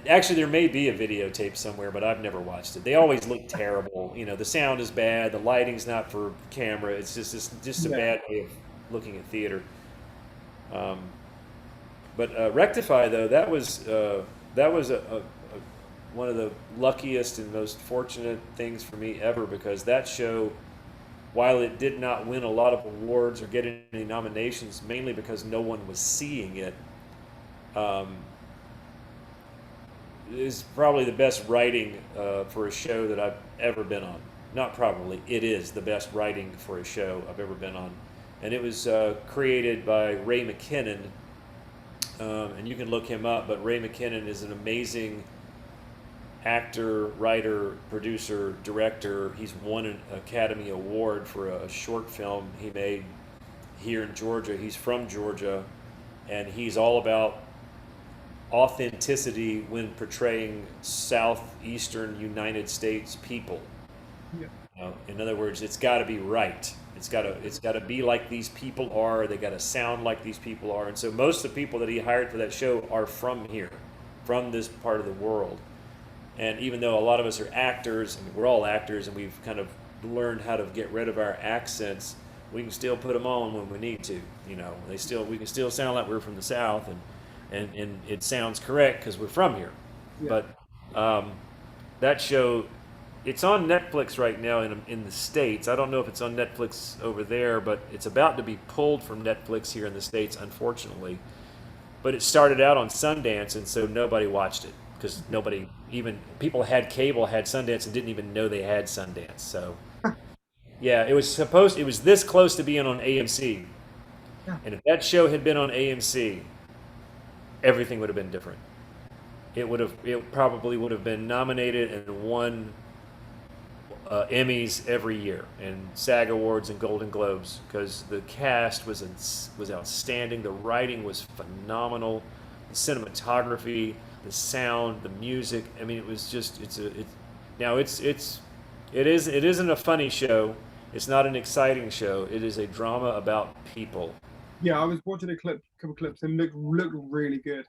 Actually, there may be a videotape somewhere, but I've never watched it. They always look terrible. The sound is bad. The lighting's not for camera. It's just a Yeah, bad way of looking at theater. Um, but Rectify though, that was one of the luckiest and most fortunate things for me ever because that show, while it did not win a lot of awards or get any nominations, mainly because no one was seeing it, um, is probably the best writing for a show that I've ever been on. Not probably, it is the best writing for a show I've ever been on. And it was created by Ray McKinnon, and you can look him up, but Ray McKinnon is an amazing actor, writer, producer, director. He's won an Academy Award for a short film he made here in Georgia. He's from Georgia, and he's all about authenticity when portraying southeastern United States people. yeah, In other words, it's got to be right. It's got to be like these people are. They got to sound like these people are. And so most of the people that he hired for that show are from here, from this part of the world. And even though a lot of us are actors, I mean, we're all actors, and we've kind of learned how to get rid of our accents, we can still put them on when we need to. We can still sound like we're from the South, and it sounds correct because we're from here. yeah. But that show, it's on Netflix right now in the States. I don't know if it's on Netflix over there, but it's about to be pulled from Netflix here in the States, unfortunately. But it started out on Sundance, and so nobody watched it because nobody, even people had cable, had Sundance, and didn't even know they had Sundance. So yeah, it was this close to being on AMC, Yeah. and if that show had been on AMC, everything would have been different. It probably would have been nominated and won Emmys every year and SAG Awards and Golden Globes because the cast was outstanding. The writing was phenomenal. The cinematography, the sound, the music. I mean, it was just it isn't a funny show. It's not an exciting show. It is a drama about people. Yeah, I was watching a couple clips, and looked really good.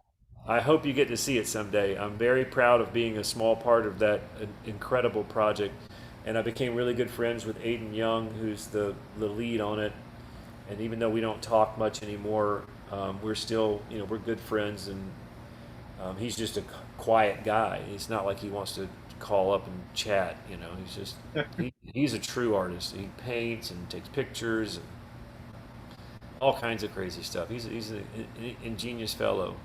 I hope you get to see it someday. I'm very proud of being a small part of that incredible project. And I became really good friends with Aiden Young, who's the lead on it. And even though we don't talk much anymore, we're still, we're good friends. And he's just a quiet guy. It's not like he wants to call up and chat. He's just he's a true artist. He paints and takes pictures and all kinds of crazy stuff. He's an ingenious fellow.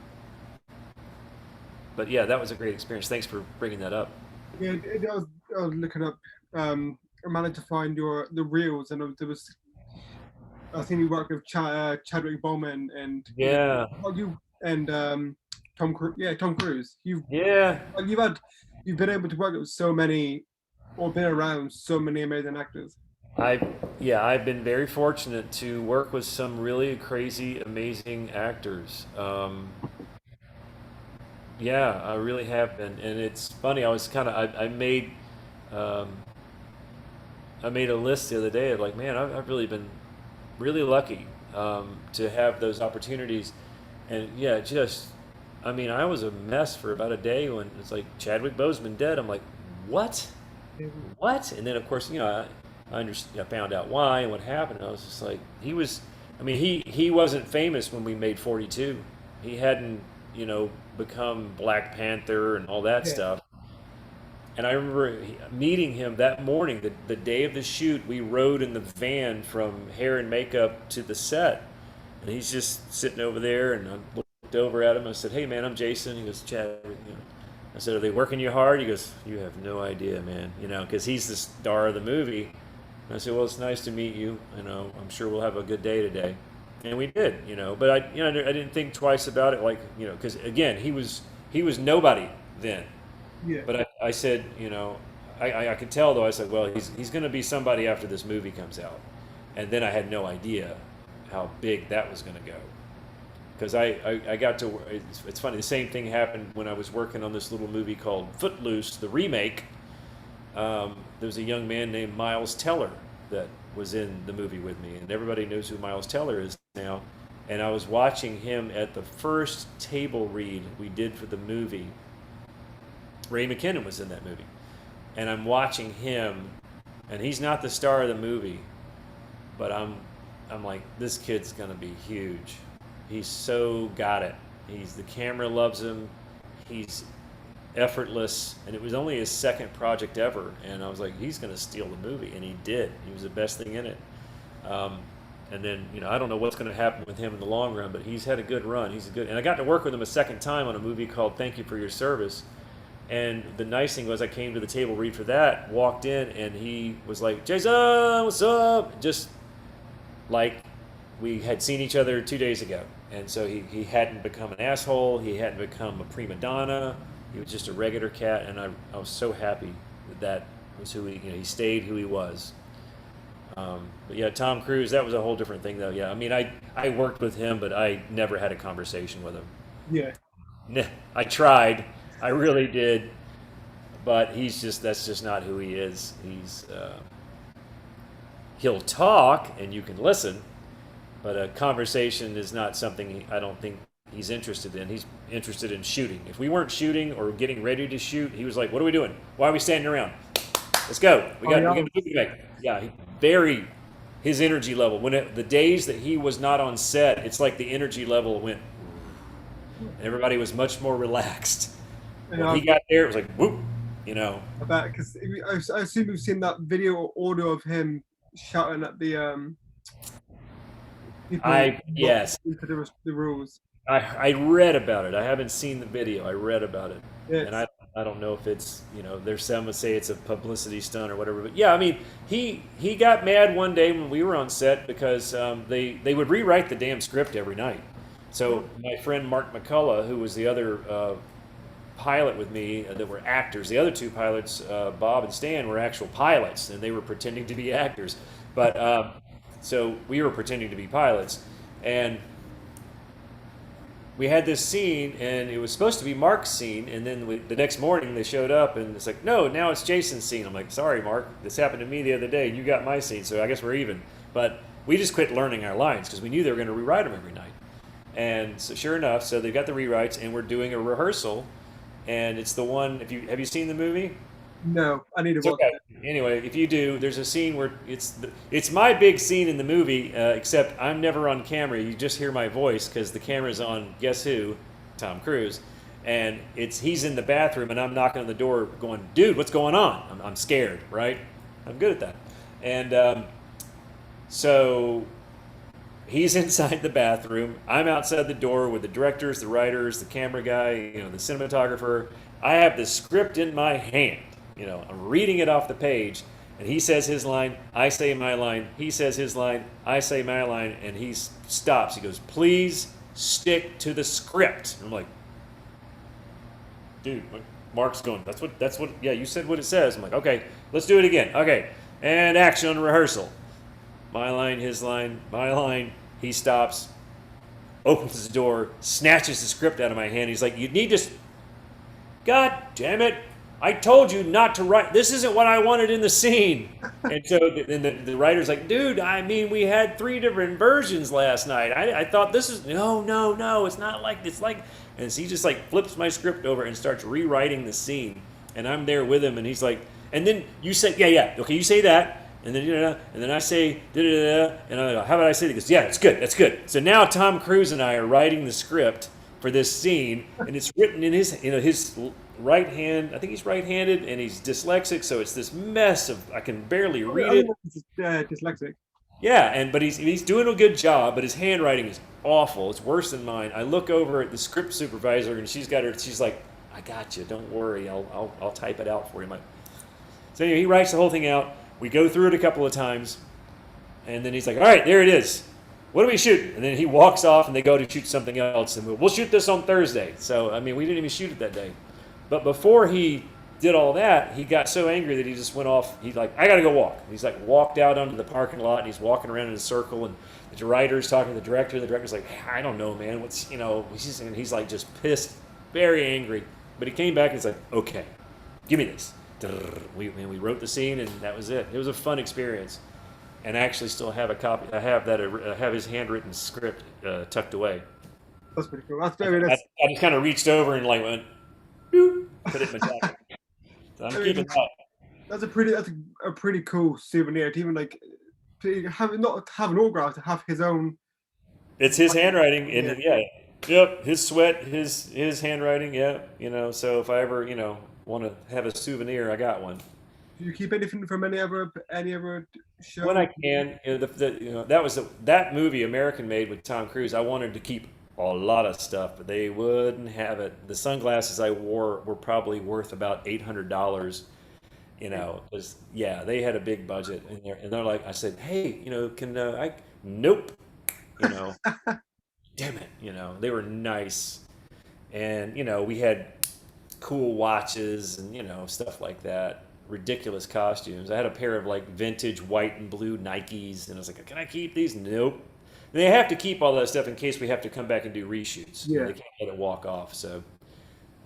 But yeah, that was a great experience. Thanks for bringing that up. Yeah, I was looking up. I managed to find the reels, and there was. I think you worked with Chadwick Boseman and Yeah, you and Tom Cruise. Yeah, Tom Cruise. yeah. You've been able to work with so many, or been around so many amazing actors. I've been very fortunate to work with some really crazy, amazing actors. Yeah, I really have been, and it's funny. Um, I made a list the other day of like, man, I've really been really lucky to have those opportunities, and yeah, I mean, I was a mess for about a day when it's like Chadwick Boseman dead. I'm like, what? What? And then of course, I found out why and what happened. I was just like, I mean, he wasn't famous when we made 42. He hadn't, become Black Panther and all that Yeah, stuff. And I remember meeting him that morning, the day of the shoot. We rode in the van from hair and makeup to the set, and he's just sitting over there. And I looked over at him. I said, "Hey, man, I'm Jason." He goes, "Chad." I said, "Are they working you hard?" He goes, "You have no idea, man." Because he's the star of the movie. And I said, "Well, it's nice to meet you. I'm sure we'll have a good day today." And we did. But I didn't think twice about it, like, because again, he was nobody then. yeah, But I said, I could tell though. I said, well, he's going to be somebody after this movie comes out, and then I had no idea how big that was going to go. Because I got to. It's funny. The same thing happened when I was working on this little movie called Footloose, the remake. There was a young man named Miles Teller that was in the movie with me, and everybody knows who Miles Teller is now. And I was watching him at the first table read we did for the movie. Ray McKinnon was in that movie, and I'm watching him, and he's not the star of the movie, but I'm like, this kid's gonna be huge. He's so got it. The camera loves him. He's effortless, and it was only his second project ever, and I was like, he's gonna steal the movie, and he did. He was the best thing in it. And then I don't know what's going to happen with him in the long run, but he's had a good run. And I got to work with him a second time on a movie called Thank You for Your Service. And the nice thing was, I came to the table read for that, walked in, and he was like, "Jason, what's up?" Just like we had seen each other 2 days ago. And so he hadn't become an asshole. He hadn't become a prima donna. He was just a regular cat, and I was so happy that was who he stayed who he was. But yeah, Tom Cruise, that was a whole different thing, though. Yeah, I mean, I worked with him, but I never had a conversation with him. yeah. I tried, I really did, but that's just not who he is. He'll talk and you can listen, but a conversation is not something I don't think he's interested in. He's interested in shooting. If we weren't shooting or getting ready to shoot, he was like, "What are we doing? Why are we standing around? Let's go. We got a movie to make." Yeah, his energy level the days that he was not on set, it's like the energy level went, and everybody was much more relaxed. When he got there, it was like whoop, I bet, because I assume you've seen that video or audio of him shouting at the people not Yes, into the rules. I read about it. I haven't seen the video. I read about it, and Yes, I don't know if it's there's some would say it's a publicity stunt or whatever. But yeah, I mean he got mad one day when we were on set because they would rewrite the damn script every night. So my friend Mark McCullough, who was the other pilot with me that were actors, the other two pilots, Bob and Stan, were actual pilots, and they were pretending to be actors. But so we were pretending to be pilots, and we had this scene, and it was supposed to be Mark's scene, and then the next morning they showed up, and it's like, no, now it's Jason's scene. I'm like, sorry, Mark, this happened to me the other day, and you got my scene, so I guess we're even. But we just quit learning our lines because we knew they were going to rewrite them every night. And so sure enough, so they've got the rewrites, and we're doing a rehearsal, and it's the one. If you have you seen the movie? No, I need to It's watch okay. Anyway, if you do, there's a scene where it's my big scene in the movie, except I'm never on camera. You just hear my voice because the camera's on. Guess who? Tom Cruise, and he's in the bathroom, and I'm knocking on the door, going, "Dude, what's going on?" I'm scared, right? I'm good at that, and so he's inside the bathroom. I'm outside the door with the directors, the writers, the camera guy, the cinematographer. I have the script in my hand. I'm reading it off the page, and he says his line. I say my line. He says his line. I say my line, and he stops. He goes, "Please stick to the script." And I'm like, "Dude, Mark's going. That's what. Yeah, you said what it says." I'm like, "Okay, let's do it again. Okay, and action on rehearsal." My line, his line, my line. He stops, opens the door, snatches the script out of my hand. He's like, "You need to. God damn it. I told you not to write. This isn't what I wanted in the scene." And so the writer's like, "Dude, I mean, we had 3 different versions last night. I thought this is. No, no, no. It's not like. It's like." And so he just like flips my script over and starts rewriting the scene. And I'm there with him. And he's like, and then you say, "Yeah, yeah. Okay, you say that." And then and then I say da da da, and I go, "How about I say that?" He goes, "Yeah, it's good, that's good." So now Tom Cruise and I are writing the script for this scene, and it's written in his right hand. I think he's right-handed, and he's dyslexic, so it's this mess of I can barely it. read I it. think it's dyslexic. Yeah, but he's doing a good job, but his handwriting is awful. It's worse than mine. I look over at the script supervisor, and she's like, "I got you. Don't worry. I'll type it out for you." So anyway, he writes the whole thing out. We go through it a couple of times, and then he's like, "All right, there it is. What do we shoot?" And then he walks off, and they go to shoot something else, and we'll shoot this on Thursday. So I mean, we didn't even shoot it that day. But before he did all that, he got so angry that he just went off. He's like, "I got to go walk." He's like walked out onto the parking lot, and he's walking around in a circle, and the writer's talking to the director. The director's like, "I don't know, man. And he's like just pissed, very angry. But he came back and he's like, "Okay, give me this." We wrote the scene, and that was it. It was a fun experience, and I actually still have a copy. I have his handwritten script tucked away. That's pretty cool. That's I, very I, nice. I just kind of reached over and like went, "Doop," put it in my jacket. So I'm I keeping mean, that. that's a pretty cool souvenir to even like to have not have an autograph to have his own. It's his handwriting, Yeah. and yeah, yep, his sweat, his handwriting. Yeah, So if I ever want to have a souvenir, I got one. Do you keep anything from any other When show? I can, that was that movie American Made with Tom Cruise. I wanted to keep a lot of stuff, but they wouldn't have it. The sunglasses I wore were probably worth about $800. 'Cause, yeah, they had a big budget in there, and they're like, I said, "Hey, can I?" Nope. You know, damn it. They were nice, and we had cool watches and stuff like that. Ridiculous costumes. I had a pair of like vintage white and blue Nikes, and I was like, "Can I keep these?" Nope. And they have to keep all that stuff in case we have to come back and do reshoots. Yeah. They can't let it walk off. So,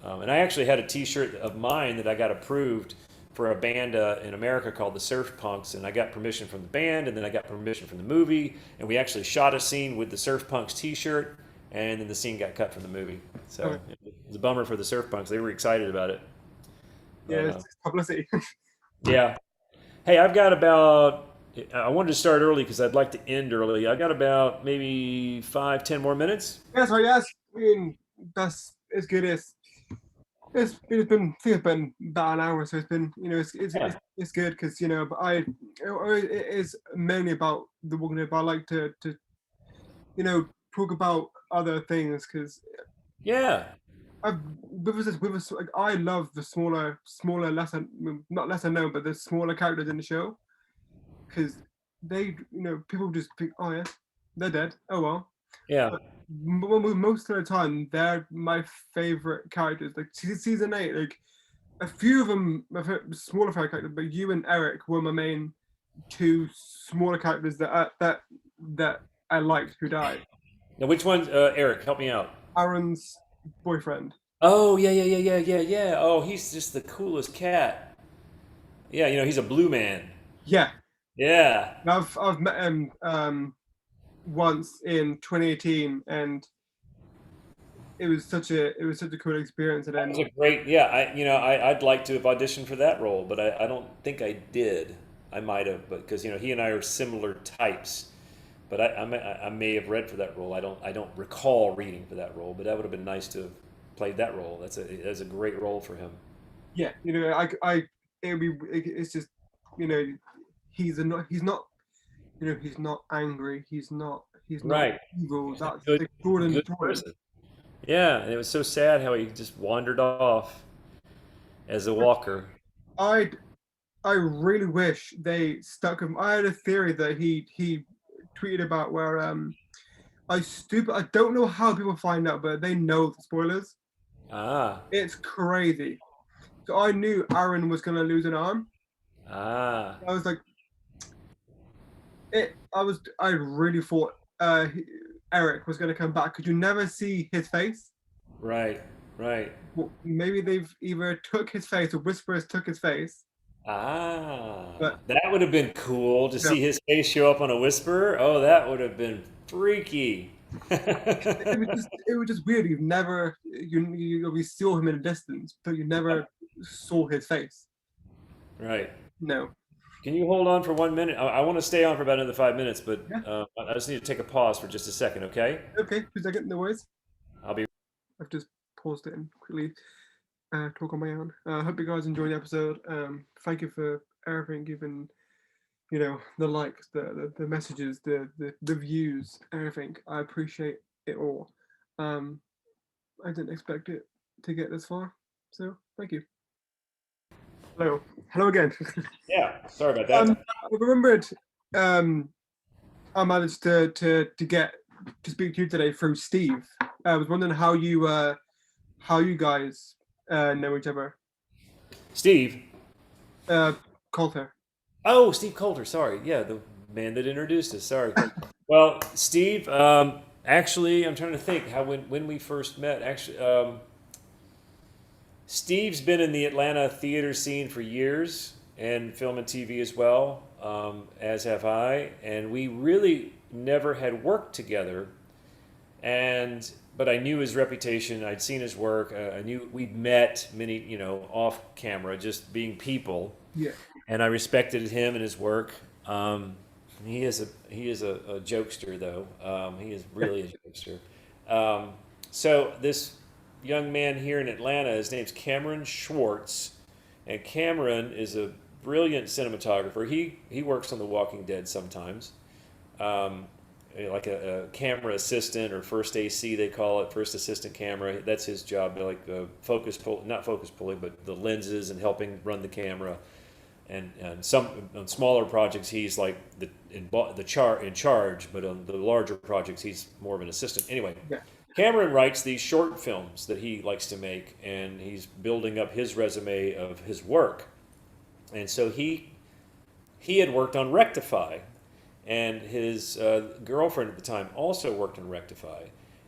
and I actually had a T-shirt of mine that I got approved for a band in America called the Surf Punks, and I got permission from the band, and then I got permission from the movie, and we actually shot a scene with the Surf Punks T-shirt, and then the scene got cut from the movie. So Okay. it was a bummer for the Surf Punks. They were excited about it, Yeah, but it's publicity. yeah. Hey, I've got about. I wanted to start early because I'd like to end early. I got about maybe 5, 10 more minutes. Yes, I guess. I mean, that's it's good. It's been I think it's been about an hour, so it's been Yeah. it's good because but it is mainly about the Walking Dead, but I like to talk about other things because Yeah. I've with us like I love the smaller lesser not lesser known but the smaller characters in the show because they people just think, oh yeah, they're dead, oh well. Yeah. But most of the time they're my favorite characters, like season 8, like a few of them smaller characters, but you and Eric were my main two smaller characters that I liked who died. Now, which one, Eric? Help me out. Aaron's boyfriend. Oh, yeah, yeah, yeah, yeah, yeah, yeah. Oh, he's just the coolest cat. Yeah, he's a blue man. Yeah, Yeah. I've met him once in 2018, and it was such a cool experience. And That was then a great, yeah. I'd like to have auditioned for that role, but I don't think I did. I might have, but because he and I are similar types. But I may have read for that role. I don't recall reading for that role, but that would have been nice to have played that role. That's a great role for him. yeah, it's just you know he's not he's not angry. He's not Right. evil. He's a That's good the Jordan good Jordan. person. Yeah, and it was so sad how he just wandered off as a walker. I I really wish they stuck him. I had a theory that he tweeted about where I don't know how people find out, but they know the spoilers. Ah, It's crazy. So I knew Aaron was gonna lose an arm. ah, I was like, I really thought Eric was gonna come back because you never see his face. right, right. Well, maybe they've either took his face or Whisperers took his face, Ah, but that would have been cool to no, see his face show up on a Whisperer. Oh, that would have been freaky. it was just weird. You've never we saw him in a distance, but you never saw his face. Right. No. Can you hold on for 1 minute? I want to stay on for about another 5 minutes, but Yeah. I just need to take a pause for just a second, okay? Okay. 2 seconds. No worries. I'll be. I've just paused it and quickly talk on my own. I hope you guys enjoyed the episode. Thank you for everything, given the likes, the messages, the views, everything. I appreciate it all. Um, I didn't expect it to get this far, so thank you. Hello, hello again. Yeah, sorry about I that. remembered. Um, I managed to get to speak to you today through Steve. I was wondering how you guys know each other. Steve. Uh, Coulter. Oh, Steve Coulter. Sorry. Yeah, the man that introduced us. Sorry. Well, Steve. Actually, I'm trying to think how when we first met. Actually, Steve's been in the Atlanta theater scene for years and film and TV as well, as have I. And we really never had worked together. And but I knew his reputation. I'd seen his work. I knew we'd met many, off camera, just being people. Yeah. And I respected him and his work. He is a jokester though. He is really a jokester. So this young man here in Atlanta, his name's Cameron Schwartz, and Cameron is a brilliant cinematographer. He works on The Walking Dead sometimes, um, like a camera assistant or first AC they call it, first assistant camera. That's his job, like not focus pulling, but the lenses and helping run the camera. And some on smaller projects he's like in charge, but on the larger projects he's more of an assistant. Anyway, Yeah. Cameron writes these short films that he likes to make, and he's building up his resume of his work. And so he had worked on Rectify, and his girlfriend at the time also worked on Rectify,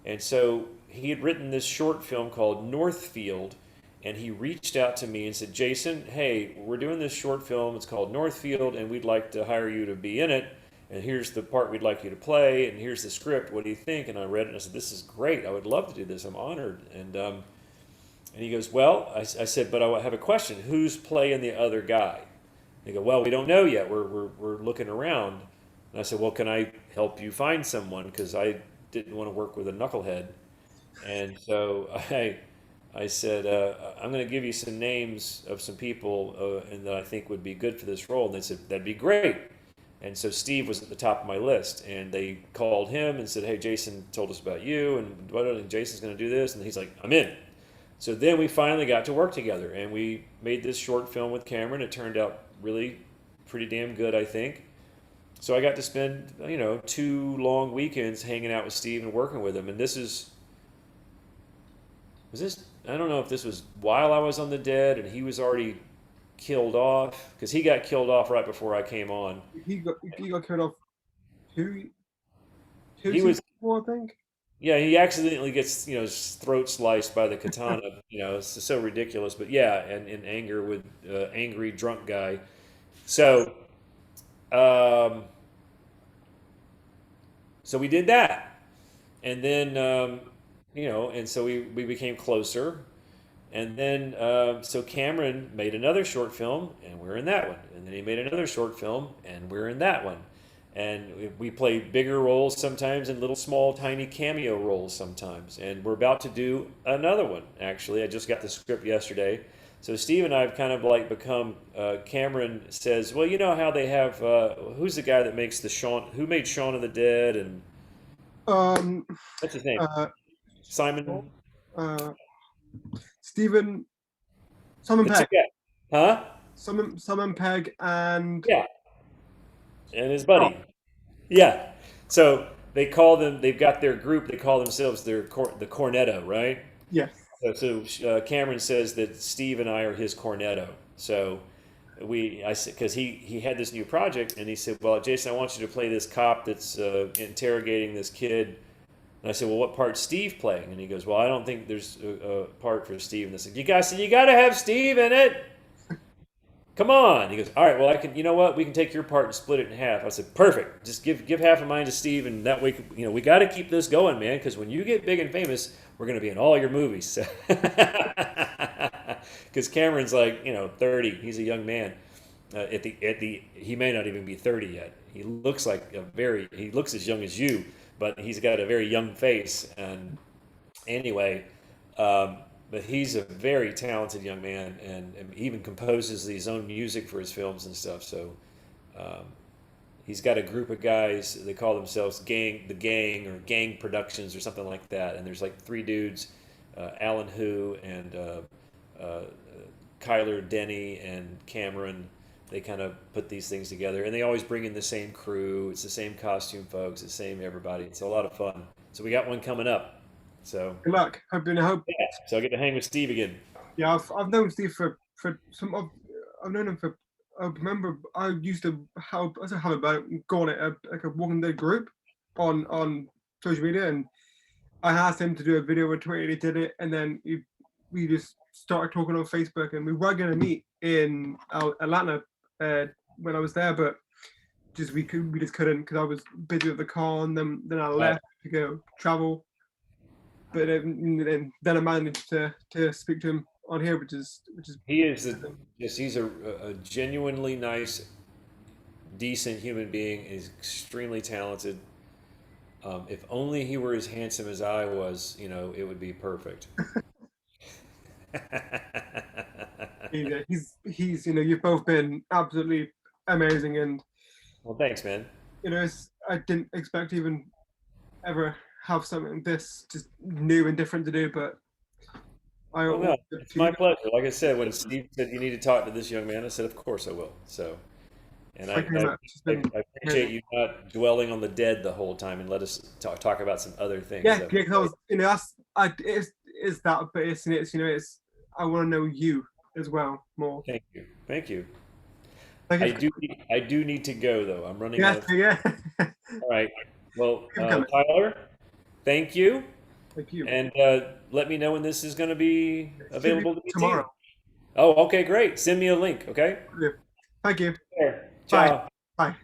and so he had written this short film called Northfield, and he reached out to me and said, Jayson, hey, we're doing this short film. It's called Northfield, and we'd like to hire you to be in it. And here's the part we'd like you to play, and here's the script. What do you think? And I read it, and I said, this is great. I would love to do this. I'm honored. And he goes, well, I said, but I have a question. Who's playing the other guy? They go, well, we don't know yet. We're looking around. And I said, well, can I help you find someone? Because I didn't want to work with a knucklehead. And so I said, I'm going to give you some names of some people and that I think would be good for this role. And they said, that'd be great. And so Steve was at the top of my list. And they called him and said, hey, Jayson told us about you. And Jayson's going to do this. And he's like, I'm in. So then we finally got to work together. And we made this short film with Cameron. It turned out really pretty damn good, I think. So I got to spend, 2 long weekends hanging out with Steve and working with him. And was this, I don't know if this was while I was on the Dead and he was already killed off, because he got killed off right before I came on. He got killed off two two He seasons was, before, I think. yeah, he accidentally gets, his throat sliced by the katana. It's so ridiculous. But yeah, and in anger with angry drunk guy. So, um, so we did that. And then and so we became closer. And then, so Cameron made another short film, and we're in that one. And then he made another short film, and we're in that one. And we play bigger roles sometimes and little small tiny cameo roles sometimes. And we're about to do another one, actually. I just got the script yesterday. So Steve and I have kind of like become, Cameron says, well, you know how they have, who's the guy that makes who made Shaun of the Dead? And Um, what's his name? uh, Simon? uh, Stephen, Simon The two Pegg, guys. Huh? Simon Pegg, and Yeah. And his oh buddy. Yeah. So they've got their group, they call themselves the Cornetto, right? yes, So Cameron says that Steve and I are his Cornetto. So I said, because he had this new project, and he said, well, Jason, I want you to play this cop that's interrogating this kid. And I said, well, what part's Steve playing? And he goes, well, I don't think there's a part for Steve. And I said, you got to have Steve in it. Come on. He goes, all right, well, you know what? We can take your part and split it in half. I said, perfect. Just give half of mine to Steve, and that way, we got to keep this going, man, because when you get big and famous, we're going to be in all your movies. Because Cameron's like, 30. He's a young man. He may not even be 30 yet. He looks as young as you, but he's got a very young face. And anyway, um, but he's a very talented young man, and even composes his own music for his films and stuff. So um, he's got a group of guys. They call themselves the Gang, or Gang Productions, or something like that. And there's like three dudes: Alan Hu and uh, Kyler Denny and Cameron. They kind of put these things together, and they always bring in the same crew. It's the same costume folks, the same everybody. It's a lot of fun. So we got one coming up. So good luck. Hope. yeah, so I get to hang with Steve again. Yeah, I've known Steve for some of. I've known him for. I remember I used to help. I have about go on a like a Walking Dead group on social media, and I asked him to do a video with Twitter. He did it, and then we just started talking on Facebook, and we were going to meet in Atlanta when I was there, but we just couldn't because I was busy with the car, and then I Right. left to go travel. But then I managed to speak to him on here, which is He is he's a genuinely nice, decent human being. Is extremely talented. If only he were as handsome as I was, it would be perfect. he's you've both been absolutely amazing, and Well, thanks, man. I didn't expect to even ever have something this just new and different to do, but I Well, always no, it's my pleasure. Like I said, when Steve said you need to talk to this young man, I said, of course I will. So, and thank you very much. It's been I appreciate you not dwelling on the dead the whole time, and let us talk about some other things. yeah, because I was that's it's that, but it's I want to know you as well more. Thank you. Thank you. Thank you. I do need to go though. I'm running out Yes, of. yeah. All right. Well, Keep coming. Tyler, thank you, Thank you. and let me know when this is going to be available to be seen. Tomorrow. Oh, okay, great. Send me a link. Okay. Yeah. Thank you. There. Bye. Ciao. Bye.